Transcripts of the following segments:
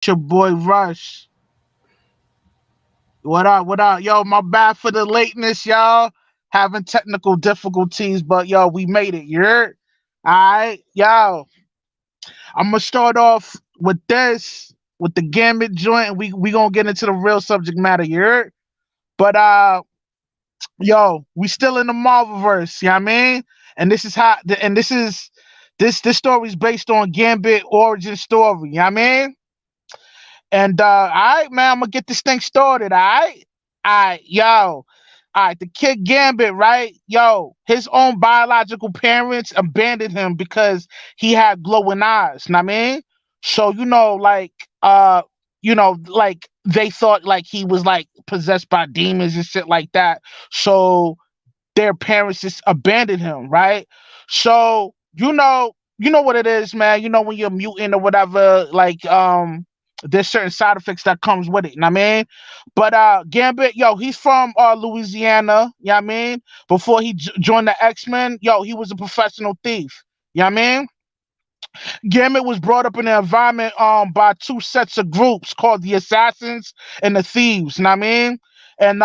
It's your boy Rush. What up? What up? Yo, my bad for the lateness, y'all. Having technical difficulties, but yo, we made it. You heard? Alright, yo. I'm gonna start off with this, with the Gambit joint, and we gonna get into the real subject matter. You heard? But yo, we still in the Marvelverse, you know what I mean? And this is how and this story's based on Gambit origin story, you know what I mean? And all right, man, I'm gonna get this thing started. All right, yo, all right. The kid Gambit, right? Yo, his own biological parents abandoned him because he had glowing eyes. Know what I mean, so like they thought like he was like possessed by demons and shit like that. So their parents just abandoned him, right? So you know what it is, man. You know when you're mutant or whatever, like there's certain side effects that comes with it. You know what I mean? But Gambit, yo, he's from Louisiana. You know what I mean? Before he joined the X-Men, yo, he was a professional thief. You know what I mean? Gambit was brought up in an environment by two sets of groups called the Assassins and the Thieves. You know what I mean? And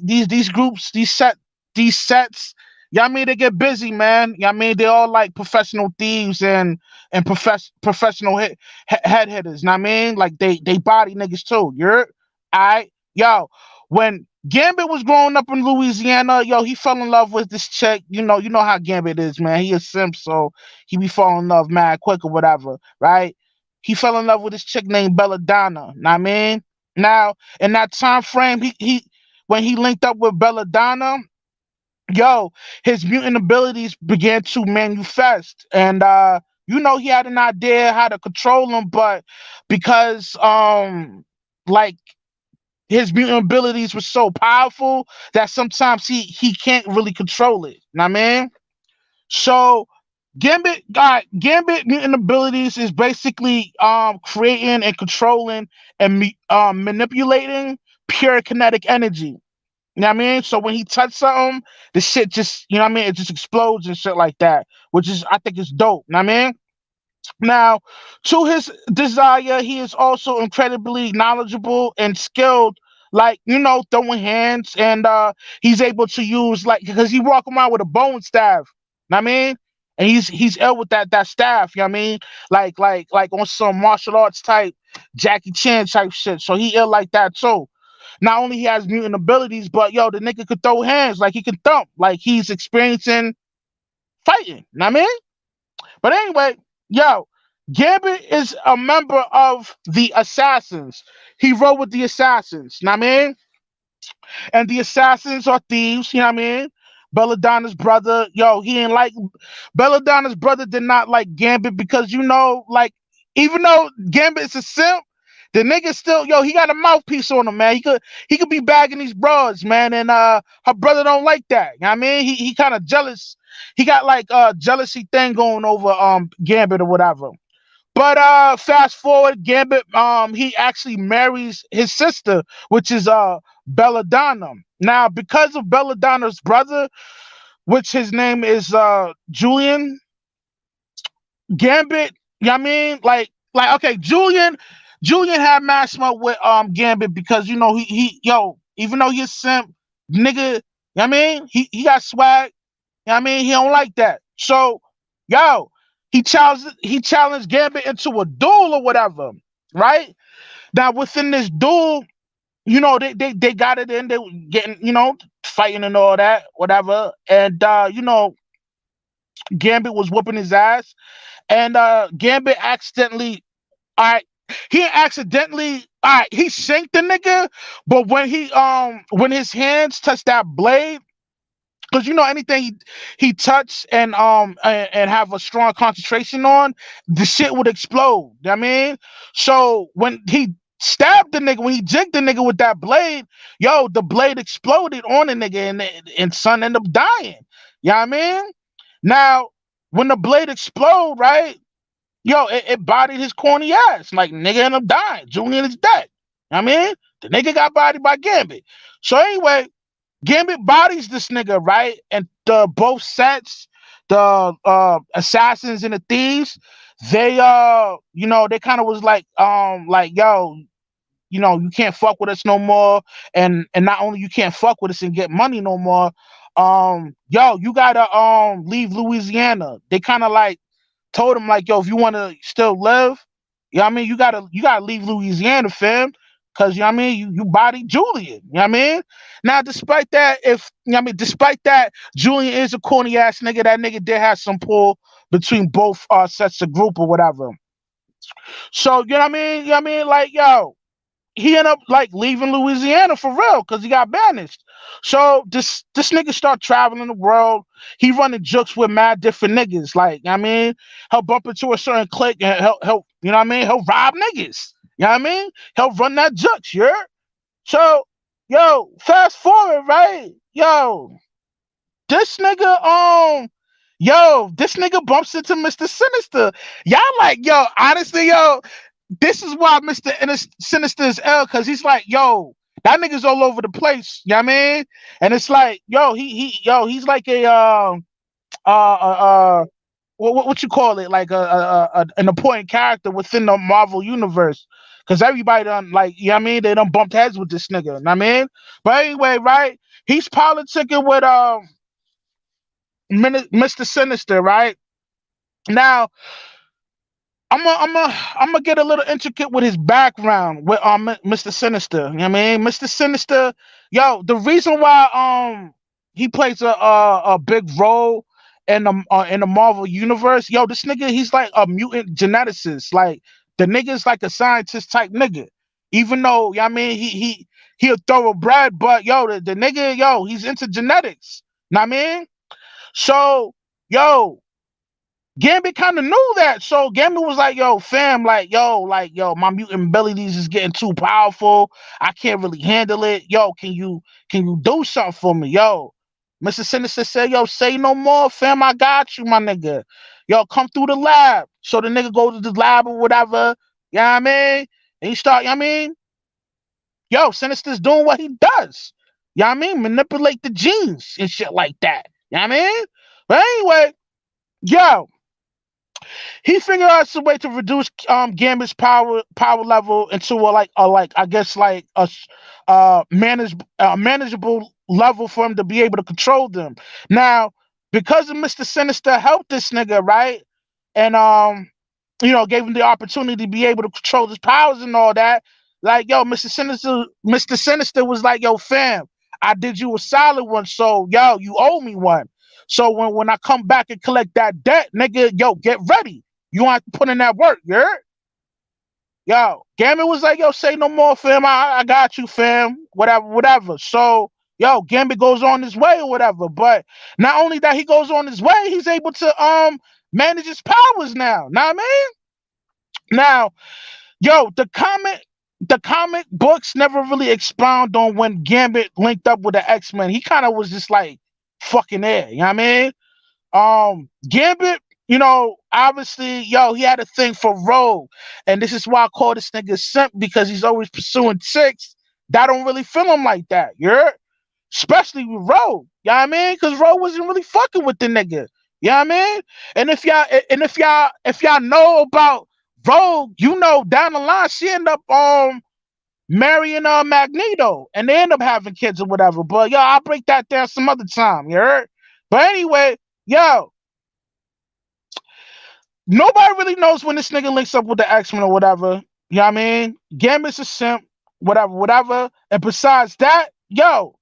these groups, these sets, yeah, I mean they get busy, man. Yeah, I mean they all like professional thieves and professional head hitters. Know what I mean? Like they body niggas too. You're alright, yo. When Gambit was growing up in Louisiana, yo, he fell in love with this chick. You know how Gambit is, man. He a simp, so he be falling in love mad quick or whatever, right? He fell in love with this chick named Belladonna. Know what I mean? Now, in that time frame, he when he linked up with Belladonna, yo, his mutant abilities began to manifest. And he had an idea how to control them, but because like his mutant abilities were so powerful that sometimes he can't really control it. Know what I mean? So Gambit mutant abilities is basically creating and controlling and manipulating pure kinetic energy. You know what I mean? So when he touched something, the shit just, you know what I mean, it just explodes and shit like that, which is I think is dope. You know what I mean? Now, to his desire, he is also incredibly knowledgeable and skilled, like, throwing hands, and he's able to use like because he walk around with a bone staff. Know what I mean? And he's ill with that staff, you know what I mean? Like on some martial arts type Jackie Chan type shit. So he ill like that too. Not only he has mutant abilities, but yo, the nigga could throw hands, like he can thump, like he's experiencing fighting. Know what I mean? But anyway, yo, Gambit is a member of the Assassins. He rode with the Assassins. Know what I mean? And the Assassins are thieves. You know what I mean? Belladonna's brother, yo, he ain't like Belladonna's brother did not like Gambit because like even though Gambit's a simp, the nigga still, yo, he got a mouthpiece on him, man. He could be bagging these broads, man, and her brother don't like that. You know what I mean? He kind of jealous. He got like jealousy thing going over Gambit or whatever. But fast forward, Gambit he actually marries his sister, which is Belladonna. Now, because of Belladonna's brother, which his name is Julian, Gambit, you know what I mean? Like okay, Julian had mad smoke with Gambit because he yo, even though he's simp, nigga, you know what I mean? He got swag, you know what I mean? He don't like that. So, yo, he challenged Gambit into a duel or whatever, right? Now within this duel, they got it in, they were getting, fighting and all that, whatever. And Gambit was whooping his ass. And Gambit accidentally, all right, he shanked the nigga, but when his hands touched that blade, because anything he touched and have a strong concentration on, the shit would explode. You know what I mean? So when he stabbed the nigga, when he jigged the nigga with that blade, yo, the blade exploded on the nigga and son ended up dying. You know what I mean? Now, when the blade explode, right? Yo, it bodied his corny ass. Like nigga ended up dying. Julian is dead. You know what I mean? The nigga got bodied by Gambit. So anyway, Gambit bodies this nigga, right? And the both sets, the assassins and the thieves, they they kind of was like, yo, you can't fuck with us no more. And not only you can't fuck with us and get money no more, yo, you gotta leave Louisiana. They kind of like told him like, yo, if you want to still live, you gotta leave Louisiana, fam. Cause you body Julian. Now despite that, if despite that, Julian is a corny ass nigga. That nigga did have some pull between both sets of group or whatever. So like, yo, he ended up like leaving Louisiana for real because he got banished. So this nigga start traveling the world. He running jokes with mad different niggas. Like, he'll bump into a certain clique and he'll he'll rob niggas. He'll run that jokes, you heard? So, yo, fast forward, right? This nigga, this nigga bumps into Mr. Sinister. Y'all like, yo, honestly, yo, this is why Mr. Sinister is L, because he's like, yo, that nigga's all over the place. And it's like, yo, he's like a what you call it, like an important character within the Marvel universe, because everybody done like, they done bumped heads with this nigga. But anyway, right? He's politicking with Mr. Sinister, right? Now, I'm gonna get a little intricate with his background with Mr. Sinister. Mr. Sinister, yo, the reason why he plays a big role in the Marvel universe, yo, this nigga, he's like a mutant geneticist. Like, the nigga's like a scientist type nigga. Even though, he a thoroughbred, but yo, the nigga, yo, he's into genetics. Know what I mean? So, yo, Gambit kind of knew that. So Gambit was like, yo, fam, like, yo, my mutant abilities is getting too powerful. I can't really handle it. Yo, can you do something for me? Yo, Mr. Sinister said, yo, say no more, fam. I got you, my nigga. Yo, come through the lab. So the nigga goes to the lab or whatever. You know what I mean? And he start, yo, Sinister's doing what he does. You know what I mean? Manipulate the genes and shit like that. You know what I mean? But anyway, yo, he figured out some way to reduce Gambit's power level into a I guess like manageable level for him to be able to control them. Now, because of Mr. Sinister helped this nigga, right? And gave him the opportunity to be able to control his powers and all that. Like, yo, Mr. Sinister was like, yo, fam, I did you a solid one, so yo, you owe me one. So when I come back and collect that debt, nigga, yo, get ready. You want to put in that work, you heard? Yo, Gambit was like, yo, say no more, fam. I got you, fam. Whatever, whatever. So, yo, Gambit goes on his way or whatever. But not only that he goes on his way, he's able to manage his powers now. Know what I mean? Now, yo, the comic books never really expound on when Gambit linked up with the X-Men. He kind of was just like fucking there. You know what I mean? Gambit, obviously, yo, he had a thing for Rogue, and this is why I call this nigga Simp, because he's always pursuing chicks that don't really feel him like that. You heard? Especially with Rogue. You know what I mean? Because Rogue wasn't really fucking with the nigga. You know what I mean? And if y'all know about Rogue, down the line she ended up marrying Magneto, and they end up having kids or whatever. But yo, I'll break that down some other time. You heard? But anyway, yo, nobody really knows when this nigga links up with the X-Men or whatever. You know what I mean? Gambit's a simp, whatever, whatever. And besides that, yo,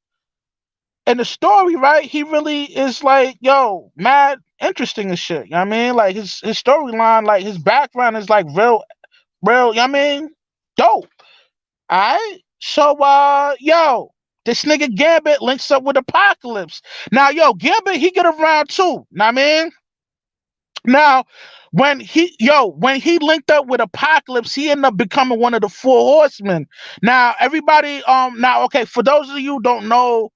in the story, right, he really is like, yo, mad interesting and shit. You know what I mean? Like his storyline, like his background is like real, you know what I mean? Dope. Alright? So yo, this nigga Gambit links up with Apocalypse. Now, yo, Gambit, he get around too. Know what I mean? Now, when he linked up with Apocalypse, he ended up becoming one of the four horsemen. Now, everybody, now, okay, for those of you who don't know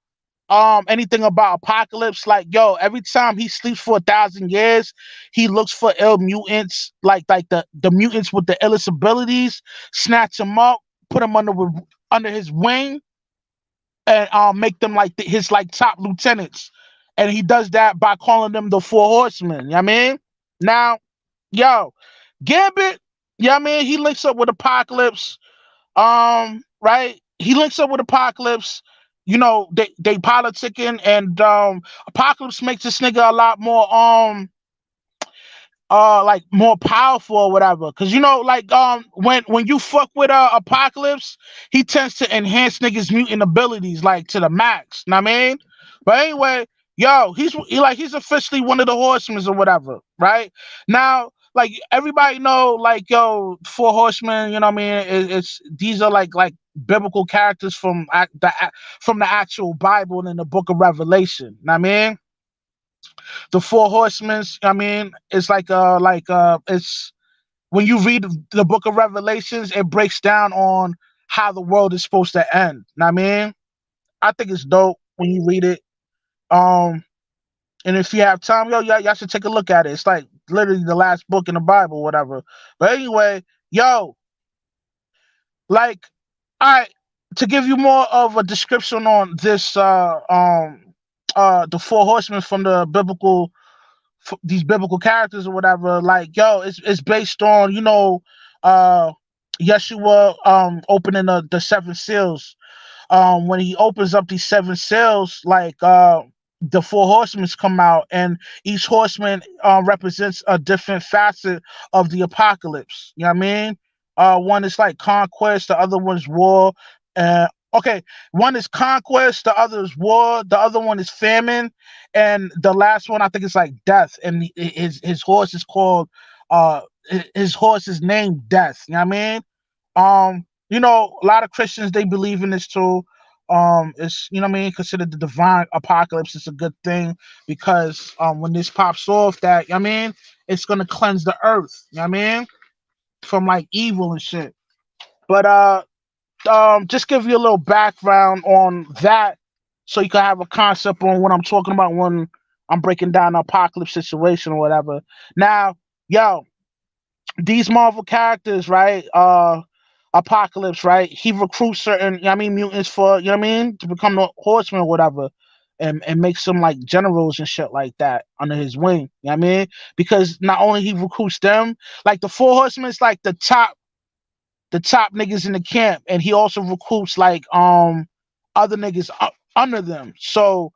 anything about Apocalypse, like, yo, every time he sleeps for 1,000 years, he looks for ill mutants, like the mutants with the illest abilities, snatch them up, put them under his wing, and make them like his like top lieutenants. And he does that by calling them the four horsemen. You know what I mean? Now, yo, Gambit, yeah, I mean, he links up with Apocalypse. Right? He links up with Apocalypse. You know, they politicking, and Apocalypse makes this nigga a lot more like more powerful or whatever. Cause you know, like when you fuck with Apocalypse, he tends to enhance niggas mutant abilities like to the max. Know what I mean? But anyway, yo, he's officially one of the horsemen or whatever, right? Now, like everybody know, like yo, four horsemen, you know what I mean? It's these are like biblical characters from from the actual Bible and in the book of Revelation. Know what I mean? The four horsemen, I mean, it's it's when you read the book of Revelations, it breaks down on how the world is supposed to end. Know what I mean? I think it's dope when you read it. Um, and if you have time, yo, y'all should take a look at it. It's like literally the last book in the Bible, whatever. But anyway, yo, like, all right, to give you more of a description on this, the four horsemen from the biblical these biblical characters or whatever, like yo, it's based on uh Yeshua opening the seven seals. When he opens up these seven seals, like the four horsemen come out, and each horseman represents a different facet of the apocalypse. You know what I mean? One is like conquest, the other one's war. Okay, one is conquest, the other is war, the other one is famine, and the last one I think is like death. And his horse is called his horse is named Death. You know what I mean? A lot of Christians they believe in this too. It's you know what I mean, considered the divine apocalypse. It's a good thing because when this pops off, that you know what I mean, it's gonna cleanse the earth. You know what I mean, from like evil and shit. But just give you a little background on that, so you can have a concept on what I'm talking about when I'm breaking down the apocalypse situation or whatever. Now, yo, these Marvel characters, right? Apocalypse, right? He recruits certain, you know what I mean, mutants for, you know what I mean, to become the horsemen or whatever, and makes them like generals and shit like that under his wing. You know what I mean? Because not only he recruits them, like the four horsemen is like the top niggas in the camp, and he also recruits like other niggas under them. So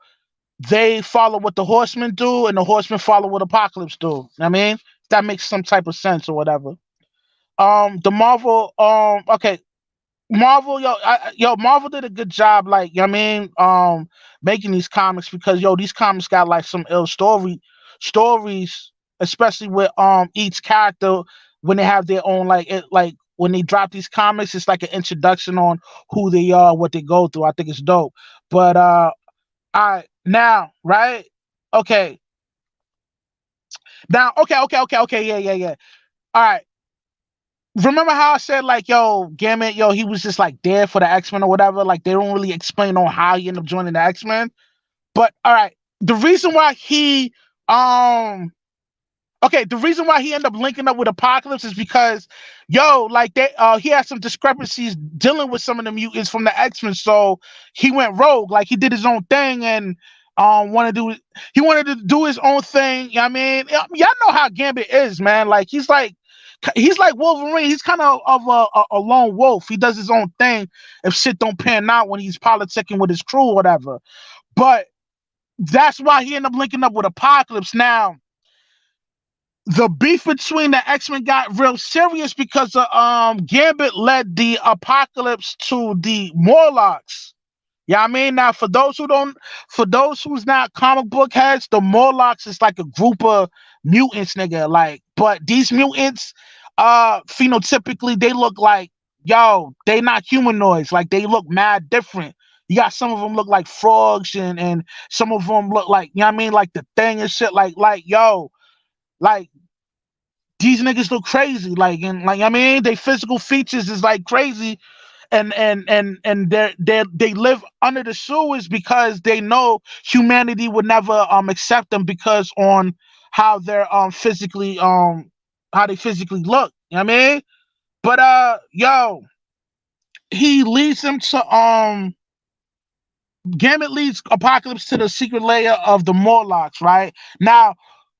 they follow what the horsemen do, and the horsemen follow what Apocalypse do. You know what I mean? That makes some type of sense or whatever. The Marvel, okay, Marvel, yo, Marvel did a good job, like, you know what I mean, making these comics, because yo, these comics got like some ill stories, especially with each character when they have their own like when they drop these comics, it's like an introduction on who they are, what they go through. I think it's dope. But all right, now, right? Okay, now, okay, yeah. All right, remember how I said like, yo, Gambit, yo, he was just like there for the X-Men or whatever. Like they don't really explain on how he ended up joining the X-Men. But all right, the reason why he um okay, the reason why he ended up linking up with Apocalypse is because, yo, like he had some discrepancies dealing with some of the mutants from the X-Men, so he went rogue. Like he did his own thing and he wanted to do his own thing. You know what I mean? Y'all know how Gambit is, man. Like he's like Wolverine. He's kind of a lone wolf. He does his own thing if shit don't pan out when he's politicking with his crew or whatever. But that's why he ended up linking up with Apocalypse. Now, the beef between the X-Men got real serious because Gambit led the Apocalypse to the Morlocks. Yeah, I mean, now for those who's not comic book heads, the Morlocks is like a group of mutants, nigga. Like, but these mutants, phenotypically, they look like, yo, they not humanoids. Like, they look mad different. You got some of them look like frogs, and some of them look like, you know what I mean, like the Thing and shit. Like, yo, like these niggas look crazy. Like, and like, I mean, they physical features is like crazy, and they live under the sewers because they know humanity would never accept them because on how they're how they physically look. You know what I mean? But yo, he leads them to Gambit leads Apocalypse to the secret layer of the Morlocks, right? Now,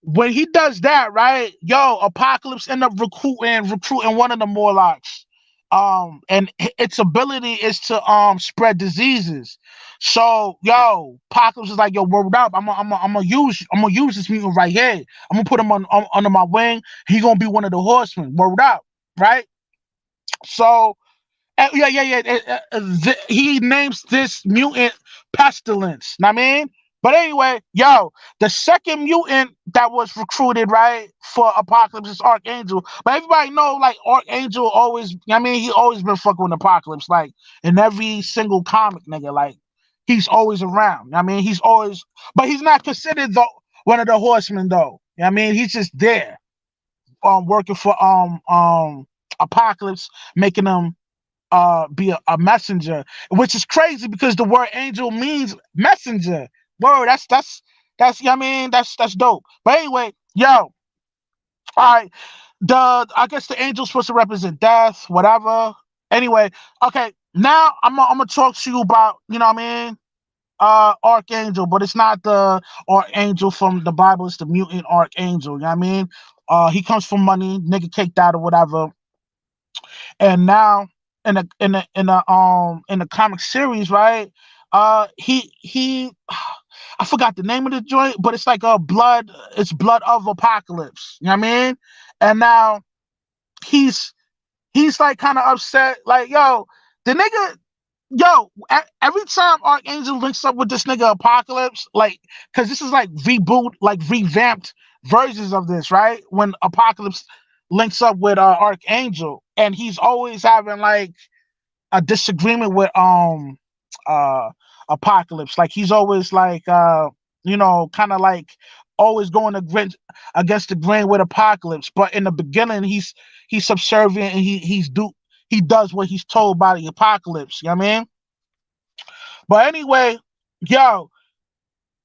When he does that, right, yo, Apocalypse end up recruiting one of the Morlocks. And its ability is to spread diseases. So, yo, Apocalypse is like, yo, word up, I'm gonna use this mutant right here. I'm gonna put him under my wing. He gonna be one of the horsemen. Word up, right? So yeah, yeah, yeah. He names this mutant Pestilence. Know what I mean? But anyway, yo, the second mutant that was recruited, right, for Apocalypse is Archangel. But everybody know, like, Archangel always, I mean, he always been fucking with Apocalypse, like, in every single comic, nigga. Like, he's always around. I mean, he's always, but he's not considered one of the horsemen, though. I mean, he's just there, working for Apocalypse, making him be a messenger, which is crazy because the word angel means messenger. Word, that's, you know what I mean, that's dope. But anyway, yo, all right, I guess the angel's supposed to represent death, whatever. Anyway, okay, now I'm gonna talk to you about, you know what I mean, Archangel, but it's not the Archangel from the Bible, it's the mutant Archangel, you know what I mean? He comes from money, nigga caked out or whatever. And now in the comic series, right? He I forgot the name of the joint, but it's like it's blood of apocalypse. You know what I mean? And now he's he's like kind of upset, like, yo, the nigga, yo, every time Archangel links up with this nigga Apocalypse, like, because this is like reboot, like revamped versions of this, right? When Apocalypse links up with Archangel, and he's always having like a disagreement with uh Apocalypse. Like, he's always like kind of like always going against the grain with Apocalypse. But in the beginning, he's subservient, and he does what he's told by the Apocalypse. You know what I mean? But anyway, yo,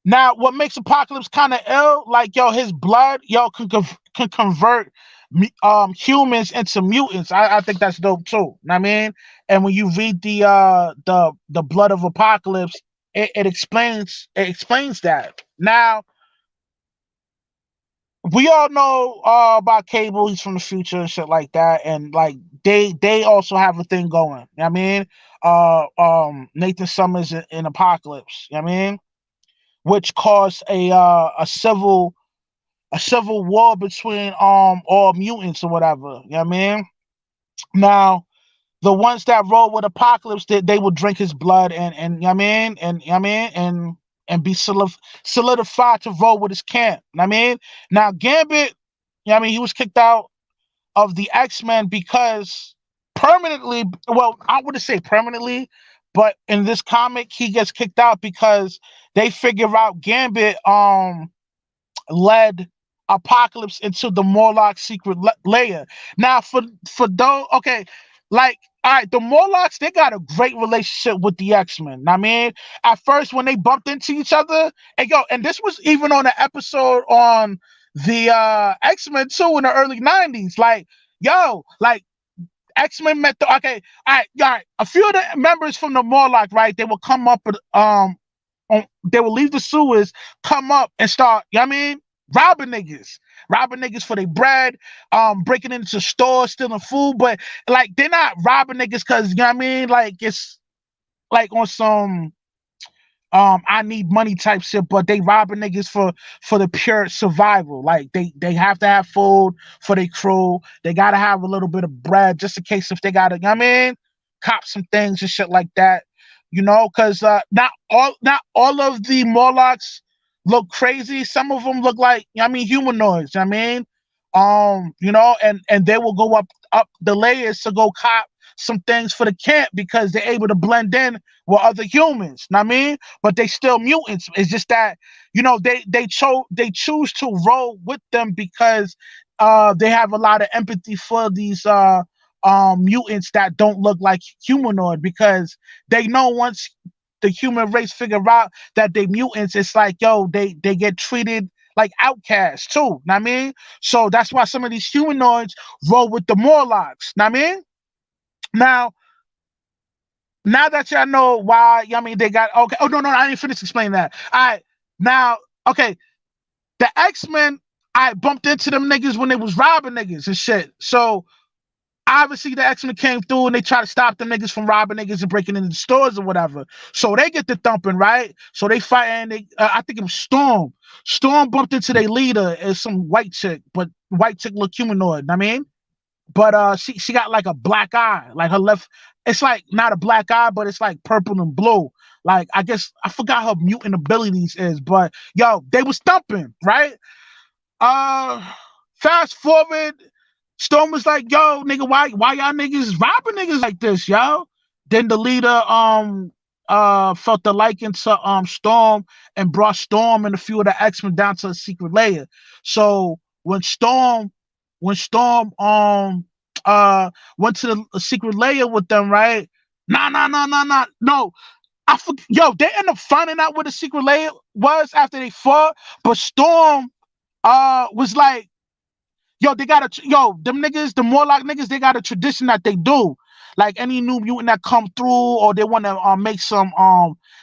now what makes Apocalypse kind of ill? Like, yo, his blood, yo, can convert humans into mutants. I think that's dope too. Know what I mean? And when you read the blood of Apocalypse, it explains that. Now, we all know about Cable. He's from the future and shit like that, and like they also have a thing going. You know what I mean? Nathan Summers in Apocalypse. You know what I mean? Which caused a civil war between all mutants or whatever. You know what I mean? Now, the ones that roll with Apocalypse, they will drink his blood, and you know what I mean, and you know what I mean, and be solidified to roll with his camp. You know what I mean? Now, Gambit, you know what I mean, he was kicked out of the X-Men because permanently, well, I wouldn't say permanently, but in this comic, he gets kicked out because they figure out Gambit led Apocalypse into the Morlock secret layer. Now, for those, okay, like, all right, the Morlocks, they got a great relationship with the X-Men. I mean, at first when they bumped into each other, and yo, and this was even on an episode on the X-Men too in the early '90s. Like, yo, like, X-Men met the, okay, all right, a few of the members from the Morlock, right? They will come up with they will leave the sewers, come up and start, you know what I mean? Robbing niggas for their bread, breaking into stores, stealing food, but like, they're not robbing niggas because, you know what I mean? Like, it's like on some I need money type shit, but they robbing niggas for the pure survival. Like, they have to have food for their crew. They gotta have a little bit of bread just in case if they gotta, you know what I mean, cop some things and shit like that. Because not all of the Morlocks look crazy. Some of them look like, you know what I mean, humanoids. You know what I mean, and they will go up the layers to go cop some things for the camp because they're able to blend in with other humans. Know what I mean? But they still mutants. It's just that, they choose to roll with them because they have a lot of empathy for these mutants that don't look like humanoid, because they know once the human race figure out that they mutants, it's like, yo, they get treated like outcasts too. Know what I mean? So that's why some of these humanoids roll with the Morlocks. Know what I mean? Now, now that y'all know why, I mean, they got, okay. Oh, no, no, I didn't finish explaining that. All right, now, okay, the X Men. I bumped into them niggas when they was robbing niggas and shit. So obviously the X-Men came through and they try to stop them niggas from robbing niggas and breaking into the stores or whatever. So they get the thumping, right? So they fight and I think it was Storm. Storm bumped into their leader as some white chick, but white chick look humanoid. I mean, but she got like a black eye, like her left. It's like not a black eye, but it's like purple and blue. Like I guess I forgot her mutant abilities is, but yo, they was thumping, right? Uh, Fast forward, Storm was like, "Yo, nigga, why y'all niggas robbing niggas like this, yo?" Then the leader felt the liking to Storm and brought Storm and a few of the X-Men down to a secret layer. So when Storm went to the secret layer with them, right? No. Yo, they end up finding out what the secret layer was after they fought, but Storm was like, yo, they got them niggas, the Morlock niggas, they got a tradition that they do. Like any new mutant that come through, or they want to make some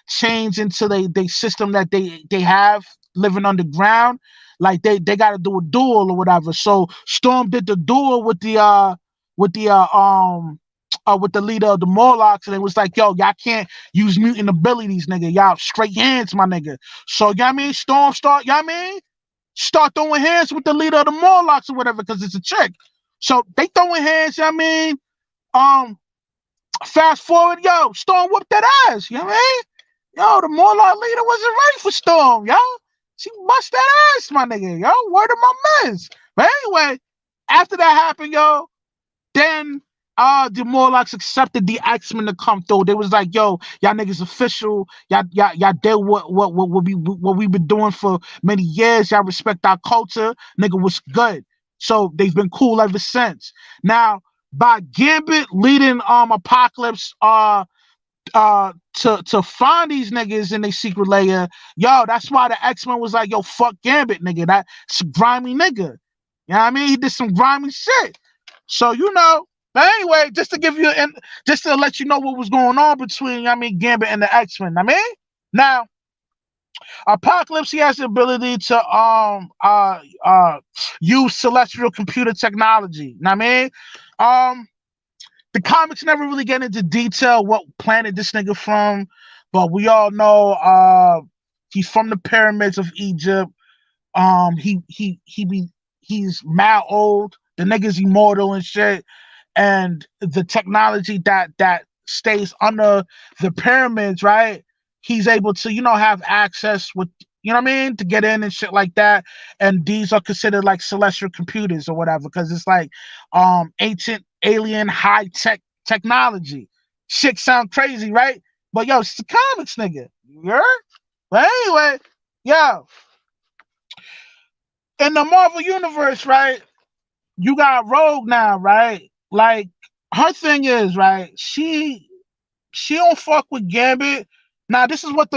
change into they system that they have living underground. Like they got to do a duel or whatever. So Storm did the duel with the with the leader of the Morlocks, and it was like, yo, y'all can't use mutant abilities, nigga. Y'all straight hands, my nigga. So y'all mean Storm start throwing hands with the leader of the Morlocks or whatever, because it's a chick. So they throwing hands, um, fast forward, yo, Storm whooped that ass, you know what I mean? Yo, the Morlock leader wasn't ready for Storm, yo. She bust that ass, my nigga, yo. Word of my mans. But anyway, after that happened, yo, then the Morlocks accepted the X-Men to come through. They was like, yo, y'all niggas official. Y'all did what we been doing for many years. Y'all respect our culture. Nigga was good. So they've been cool ever since. Now, by Gambit leading Apocalypse to find these niggas in their secret layer, yo, that's why the X-Men was like, yo, fuck Gambit, nigga. That's a grimy nigga. You know what I mean? He did some grimy shit. So but anyway, just to let you know what was going on between Gambit and the X-Men. Now Apocalypse, he has the ability to use celestial computer technology. The comics never really get into detail what planet this nigga from, but we all know he's from the pyramids of Egypt. He's mal old. The nigga's immortal and shit, and the technology that stays under the pyramids, right? He's able to, have access with, to get in and shit like that. And these are considered like celestial computers or whatever, because it's like ancient alien high technology. Shit sound crazy, right? But yo, it's the comics, nigga. You heard? But anyway, yo, in the Marvel universe, right? You got Rogue now, right? Like her thing is, right? She don't fuck with Gambit. Now this is what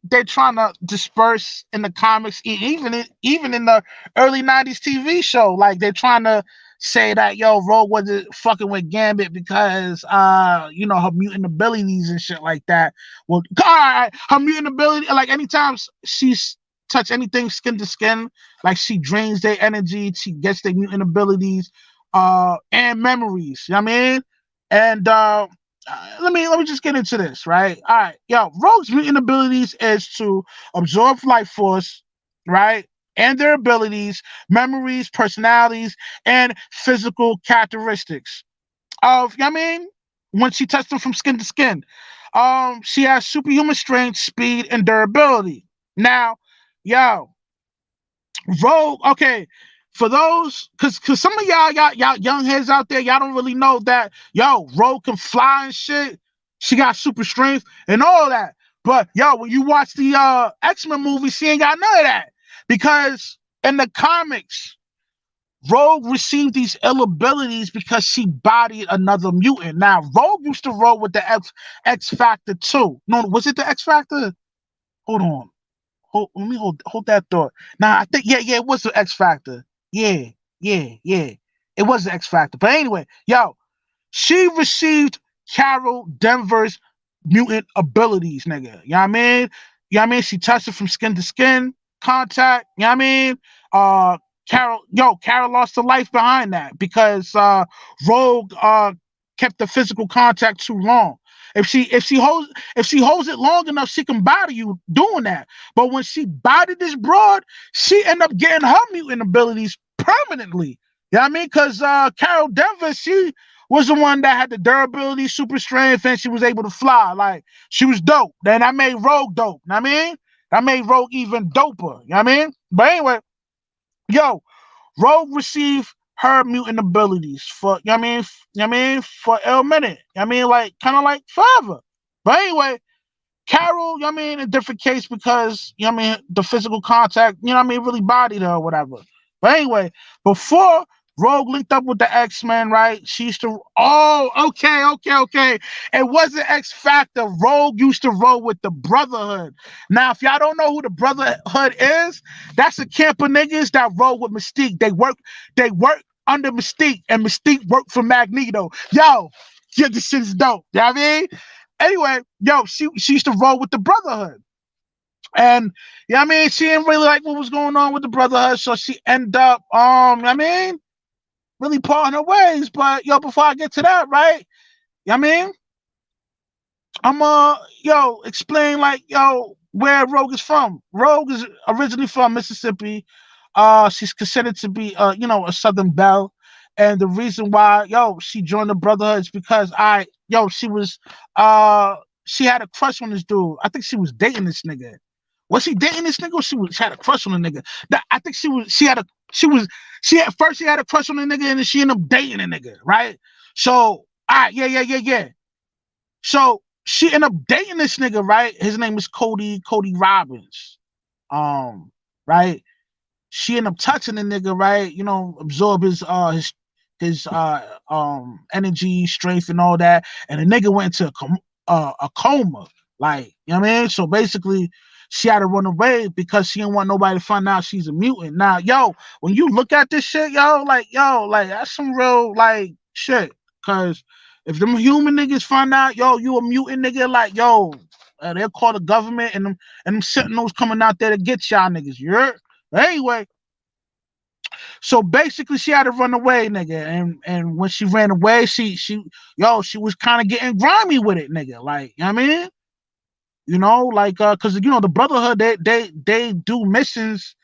they're trying to disperse in the comics, even in the early '90s TV show. Like they're trying to say that yo Rogue wasn't fucking with Gambit because her mutant abilities and shit like that. Well, God, her mutant ability, like anytime she's touch anything skin to skin, like she drains their energy, she gets their mutant abilities, and memories. You know what I mean? And let me just get into this, right? All right, yo, Rogue's mutant abilities is to absorb life force, right? And their abilities, memories, personalities, and physical characteristics of, you know what I mean? When she touched them from skin to skin. She has superhuman strength, speed, and durability. Now, yo, Rogue, okay. For those, cause some of y'all young heads out there, y'all don't really know that Rogue can fly and shit. She got super strength and all that. But yo, when you watch the X-Men movie, she ain't got none of that. Because in the comics, Rogue received these ill abilities because she bodied another mutant. Now, Rogue used to roll with the X Factor too. No, was it the X Factor? Hold on. Let me hold that thought. Now I think it was the X Factor. Yeah. It was the X Factor. But anyway, yo, she received Carol Denver's mutant abilities, nigga. You know what I mean? You know what I mean? She touched it from skin to skin. contact. You know what I mean? Uh, Carol lost her life behind that because Rogue kept the physical contact too long. If she holds it long enough, she can body you doing that. But when she bodied this broad, she ended up getting her mutant abilities permanently. You know what I mean? Because Carol Denver, she was the one that had the durability, super strength, and she was able to fly. Like she was dope. Then I made Rogue dope. You know what I mean? That made Rogue even doper. You know what I mean? But anyway, yo, Rogue received her mutant abilities for you know what I mean, you know what I mean, for a minute. You know what I mean, like kind of like forever. But anyway, Carol, you know what I mean, a different case because, you know what I mean, the physical contact, you know what I mean, really bodied her or whatever. But anyway, before Rogue linked up with the X-Men, right? She used to, oh, okay. It wasn't X Factor. Rogue used to roll with the Brotherhood. Now, if y'all don't know who the Brotherhood is, that's a camp of niggas that roll with Mystique. They work under Mystique, and Mystique worked for Magneto. Yo, yeah, this shit's dope. You know what I mean? Anyway, yo, she used to roll with the Brotherhood. And yeah, I mean, she didn't really like what was going on with the Brotherhood, so she ended up, I mean, really parting her ways. But yo, before I get to that, right? I mean, I'm explain like where Rogue is from. Rogue is originally from Mississippi. She's considered to be a Southern belle. And the reason why she joined the Brotherhood is because uh she had a crush on this dude. I think she was dating this nigga. Was she dating this nigga or she had a crush on the nigga? I think she had a crush on the nigga and then she ended up dating the nigga, right? So, all right, yeah. So she ended up dating this nigga, right? His name is Cody Robbins. Right? She ended up touching the nigga, right? Absorb his energy, strength, and all that. And the nigga went into a coma. Like, you know what I mean? So basically, she had to run away because she didn't want nobody to find out she's a mutant. Now, when you look at this shit, like that's some real like shit. Cause if them human niggas find out, you a mutant nigga, like, they'll call the government and them sentinels coming out there to get y'all niggas. You heard? Anyway, so basically she had to run away, nigga. And when she ran away, she was kind of getting grimy with it, nigga. Like, you know what I mean? Like cause the Brotherhood, they do missions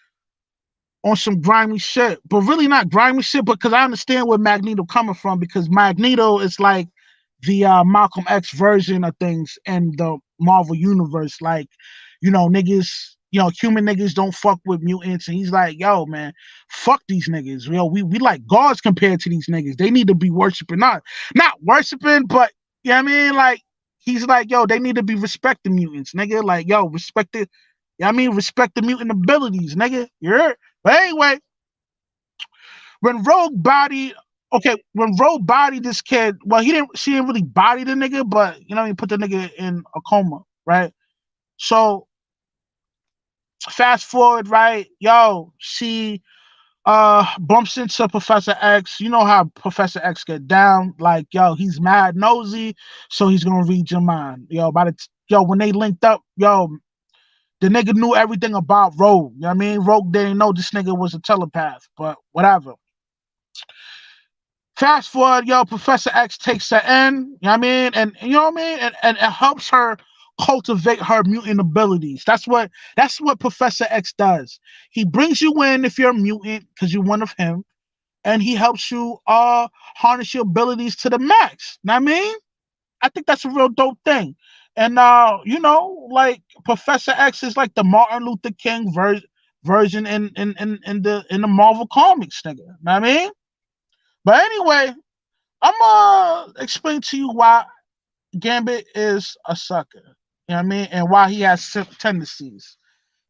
on some grimy shit, but really not grimy shit. Because I understand where Magneto coming from, because Magneto is like the Malcolm X version of things in the Marvel universe. Like, niggas, human niggas don't fuck with mutants, and he's like, yo, man, fuck these niggas. We like gods compared to these niggas. They need to be worshiping, not worshiping, but you know what I mean? Like, he's like, yo, they need to be respecting mutants, nigga. Like, yo, respect it. You know what I mean? Respect the mutant abilities, nigga. You heard? But anyway, when Rogue body, okay, when Rogue bodied this kid, well, she didn't really body the nigga, but he put the nigga in a coma, right? So fast forward, right? She bumps into Professor X. You know how Professor X get down, like, he's mad nosy, so he's gonna read your mind. When they linked up, the nigga knew everything about Rogue. You know what I mean? Rogue didn't know this nigga was a telepath, but whatever. Fast forward, Professor X takes her in, you know what I mean? And you know what I mean? And it helps her cultivate her mutant abilities. That's what Professor X does. He brings you in if you're a mutant, because you're one of him, and he helps you harness your abilities to the max. You know what I mean? I think that's a real dope thing. And like Professor X is like the Martin Luther King version in the Marvel comics, nigga. You know what I mean? But anyway, I'm gonna explain to you why Gambit is a sucker. You know what I mean? And why he has simp tendencies.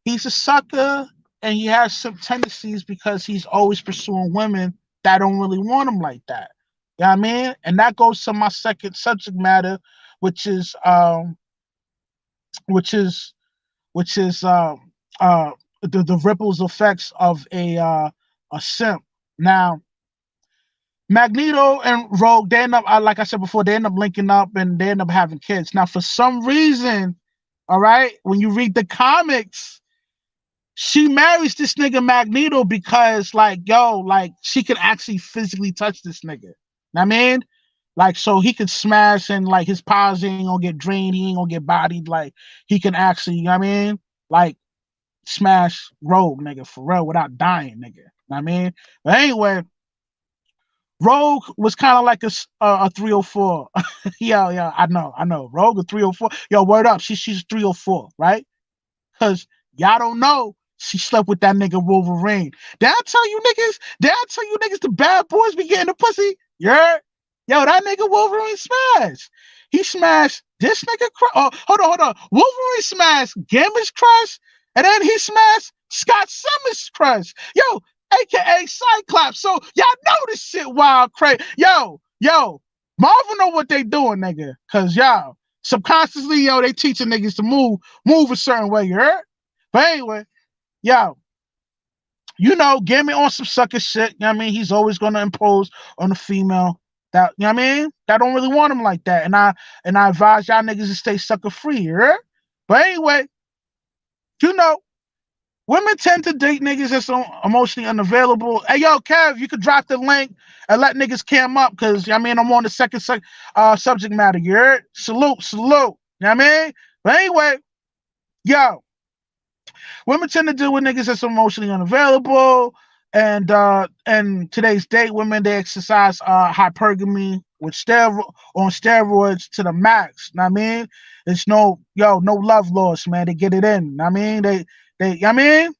He's a sucker and he has simp tendencies because he's always pursuing women that don't really want him like that. You know what I mean? And that goes to my second subject matter, which is which is which is the ripples effects of a simp. Now, Magneto and Rogue, they end up, like I said before, they end up linking up and they end up having kids. Now, for some reason, all right, when you read the comics, She marries this nigga Magneto because like yo, like she can actually physically touch this nigga. Know what I mean? Like so he could smash and like his powers ain't gonna get drained, he ain't gonna get bodied, like he can actually, you know what I mean? Like smash Rogue nigga for real without dying, nigga. Know what I mean? But anyway, Rogue was kind of like a 304. Yeah, yeah, I know. Rogue a 304. Yo, word up, she's 304, right? Cause y'all don't know she slept with that nigga Wolverine. Did I tell you niggas? Did I tell you niggas the bad boys be getting the pussy? You heard? Yo, that nigga Wolverine smashed. He smashed this nigga. Oh, hold on. Wolverine smashed Gambit's crush, and then he smashed Scott Summers' crush. Yo, aka Cyclops. So y'all know this shit wild crazy. Yo, Marvel know what they doing, nigga. Cause y'all subconsciously, yo, they teaching niggas to move a certain way, you heard? But anyway, yo, you know, get me on some sucker shit. You know what I mean? He's always gonna impose on the female that, you know what I mean? That don't really want him like that. And I advise y'all niggas to stay sucker free, you heard? But anyway, you know, women tend to date niggas that's emotionally unavailable. Hey yo, Kev, you could drop the link and let niggas cam up because I mean I'm on the second subject matter. You heard? Salute. You know what I mean? But anyway, yo, women tend to deal with niggas that's emotionally unavailable. And today's date, women they exercise hypergamy with on steroids to the max. Know what I mean? It's no love loss, man. They get it in. Know what I mean? They I mean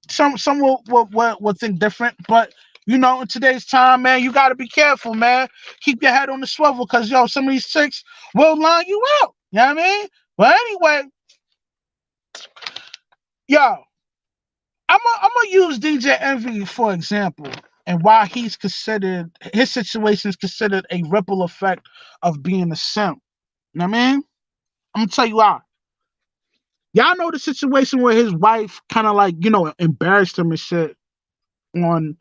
some will think different, but you know, in today's time, man, you gotta be careful, man. Keep your head on the swivel, cause yo, some of these chicks will line you out. You know what I mean? But anyway, yo, I'm gonna use DJ Envy for example, and why his situation is considered a ripple effect of being a simp. You know what I mean? I'm gonna tell you why. Y'all know the situation where his wife kind of like, embarrassed him and shit on,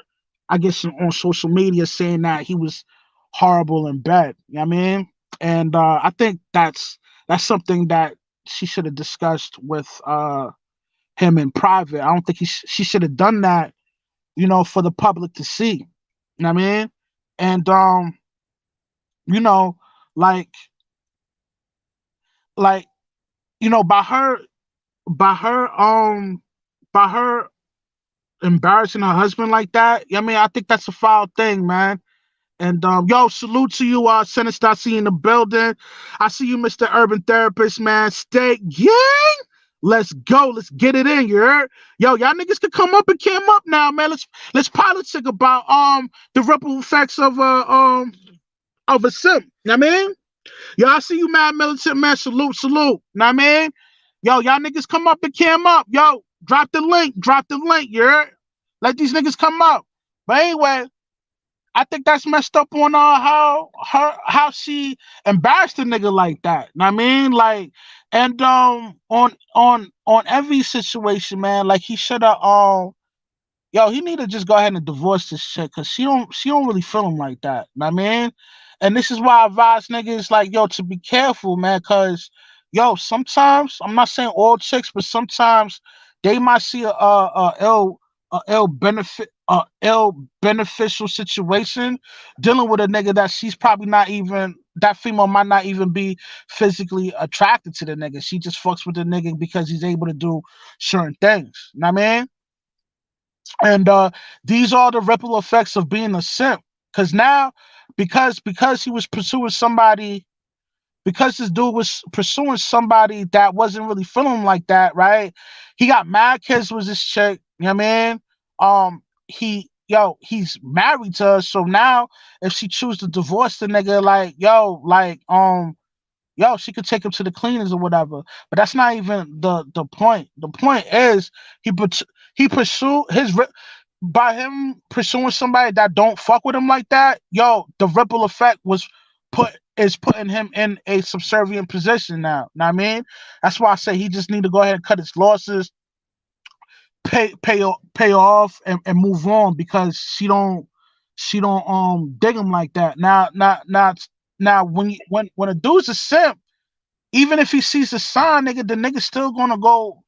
I guess, on social media, saying that he was horrible in bed. You know what I mean? And I think that's something that she should have discussed with him in private. I don't think she should have done that, for the public to see. You know what I mean? And you know, like like by her by her embarrassing her husband like that. I mean, I think that's a foul thing, man. And yo, salute to you, Sinister. I see you in the building. I see you, Mr. Urban Therapist, man. Stay gang. Let's go. Let's get it in. You heard? Yo, y'all niggas can come up and cam up now, man. Let's politic about the ripple effects of a simp. You know what I mean? Yo, I see you, mad militant man. Salute. Know what I mean? Yo, y'all niggas come up and cam up. Yo, drop the link. You heard? Let these niggas come up. But anyway, I think that's messed up on how she embarrassed a nigga like that. Know what I mean? Like, and on every situation, man, like he should have yo, he need to just go ahead and divorce this chick because she don't really feel him like that. Know what I mean? And this is why I advise niggas like yo to be careful, man, because yo, sometimes I'm not saying all chicks, but sometimes they might see a ill beneficial situation dealing with a nigga that she's probably not even that female might not even be physically attracted to the nigga. She just fucks with the nigga because he's able to do certain things. Know what I mean? And these are the ripple effects of being a simp. Cause now, because he was pursuing somebody, because this dude was pursuing somebody that wasn't really feeling him like that, right? He got mad kids with this chick. You know what I mean? He's married to her. So now, if she choose to divorce the nigga, like she could take him to the cleaners or whatever. But that's not even the point. The point is he put he pursue his by him pursuing somebody that don't fuck with him like that. Yo, the ripple effect putting him in a subservient position now. Know what I mean? That's why I say he just need to go ahead and cut his losses, pay off, and move on because she don't dig him like that. Now when a dude's a simp, even if he sees a sign, nigga, the nigga still gonna go.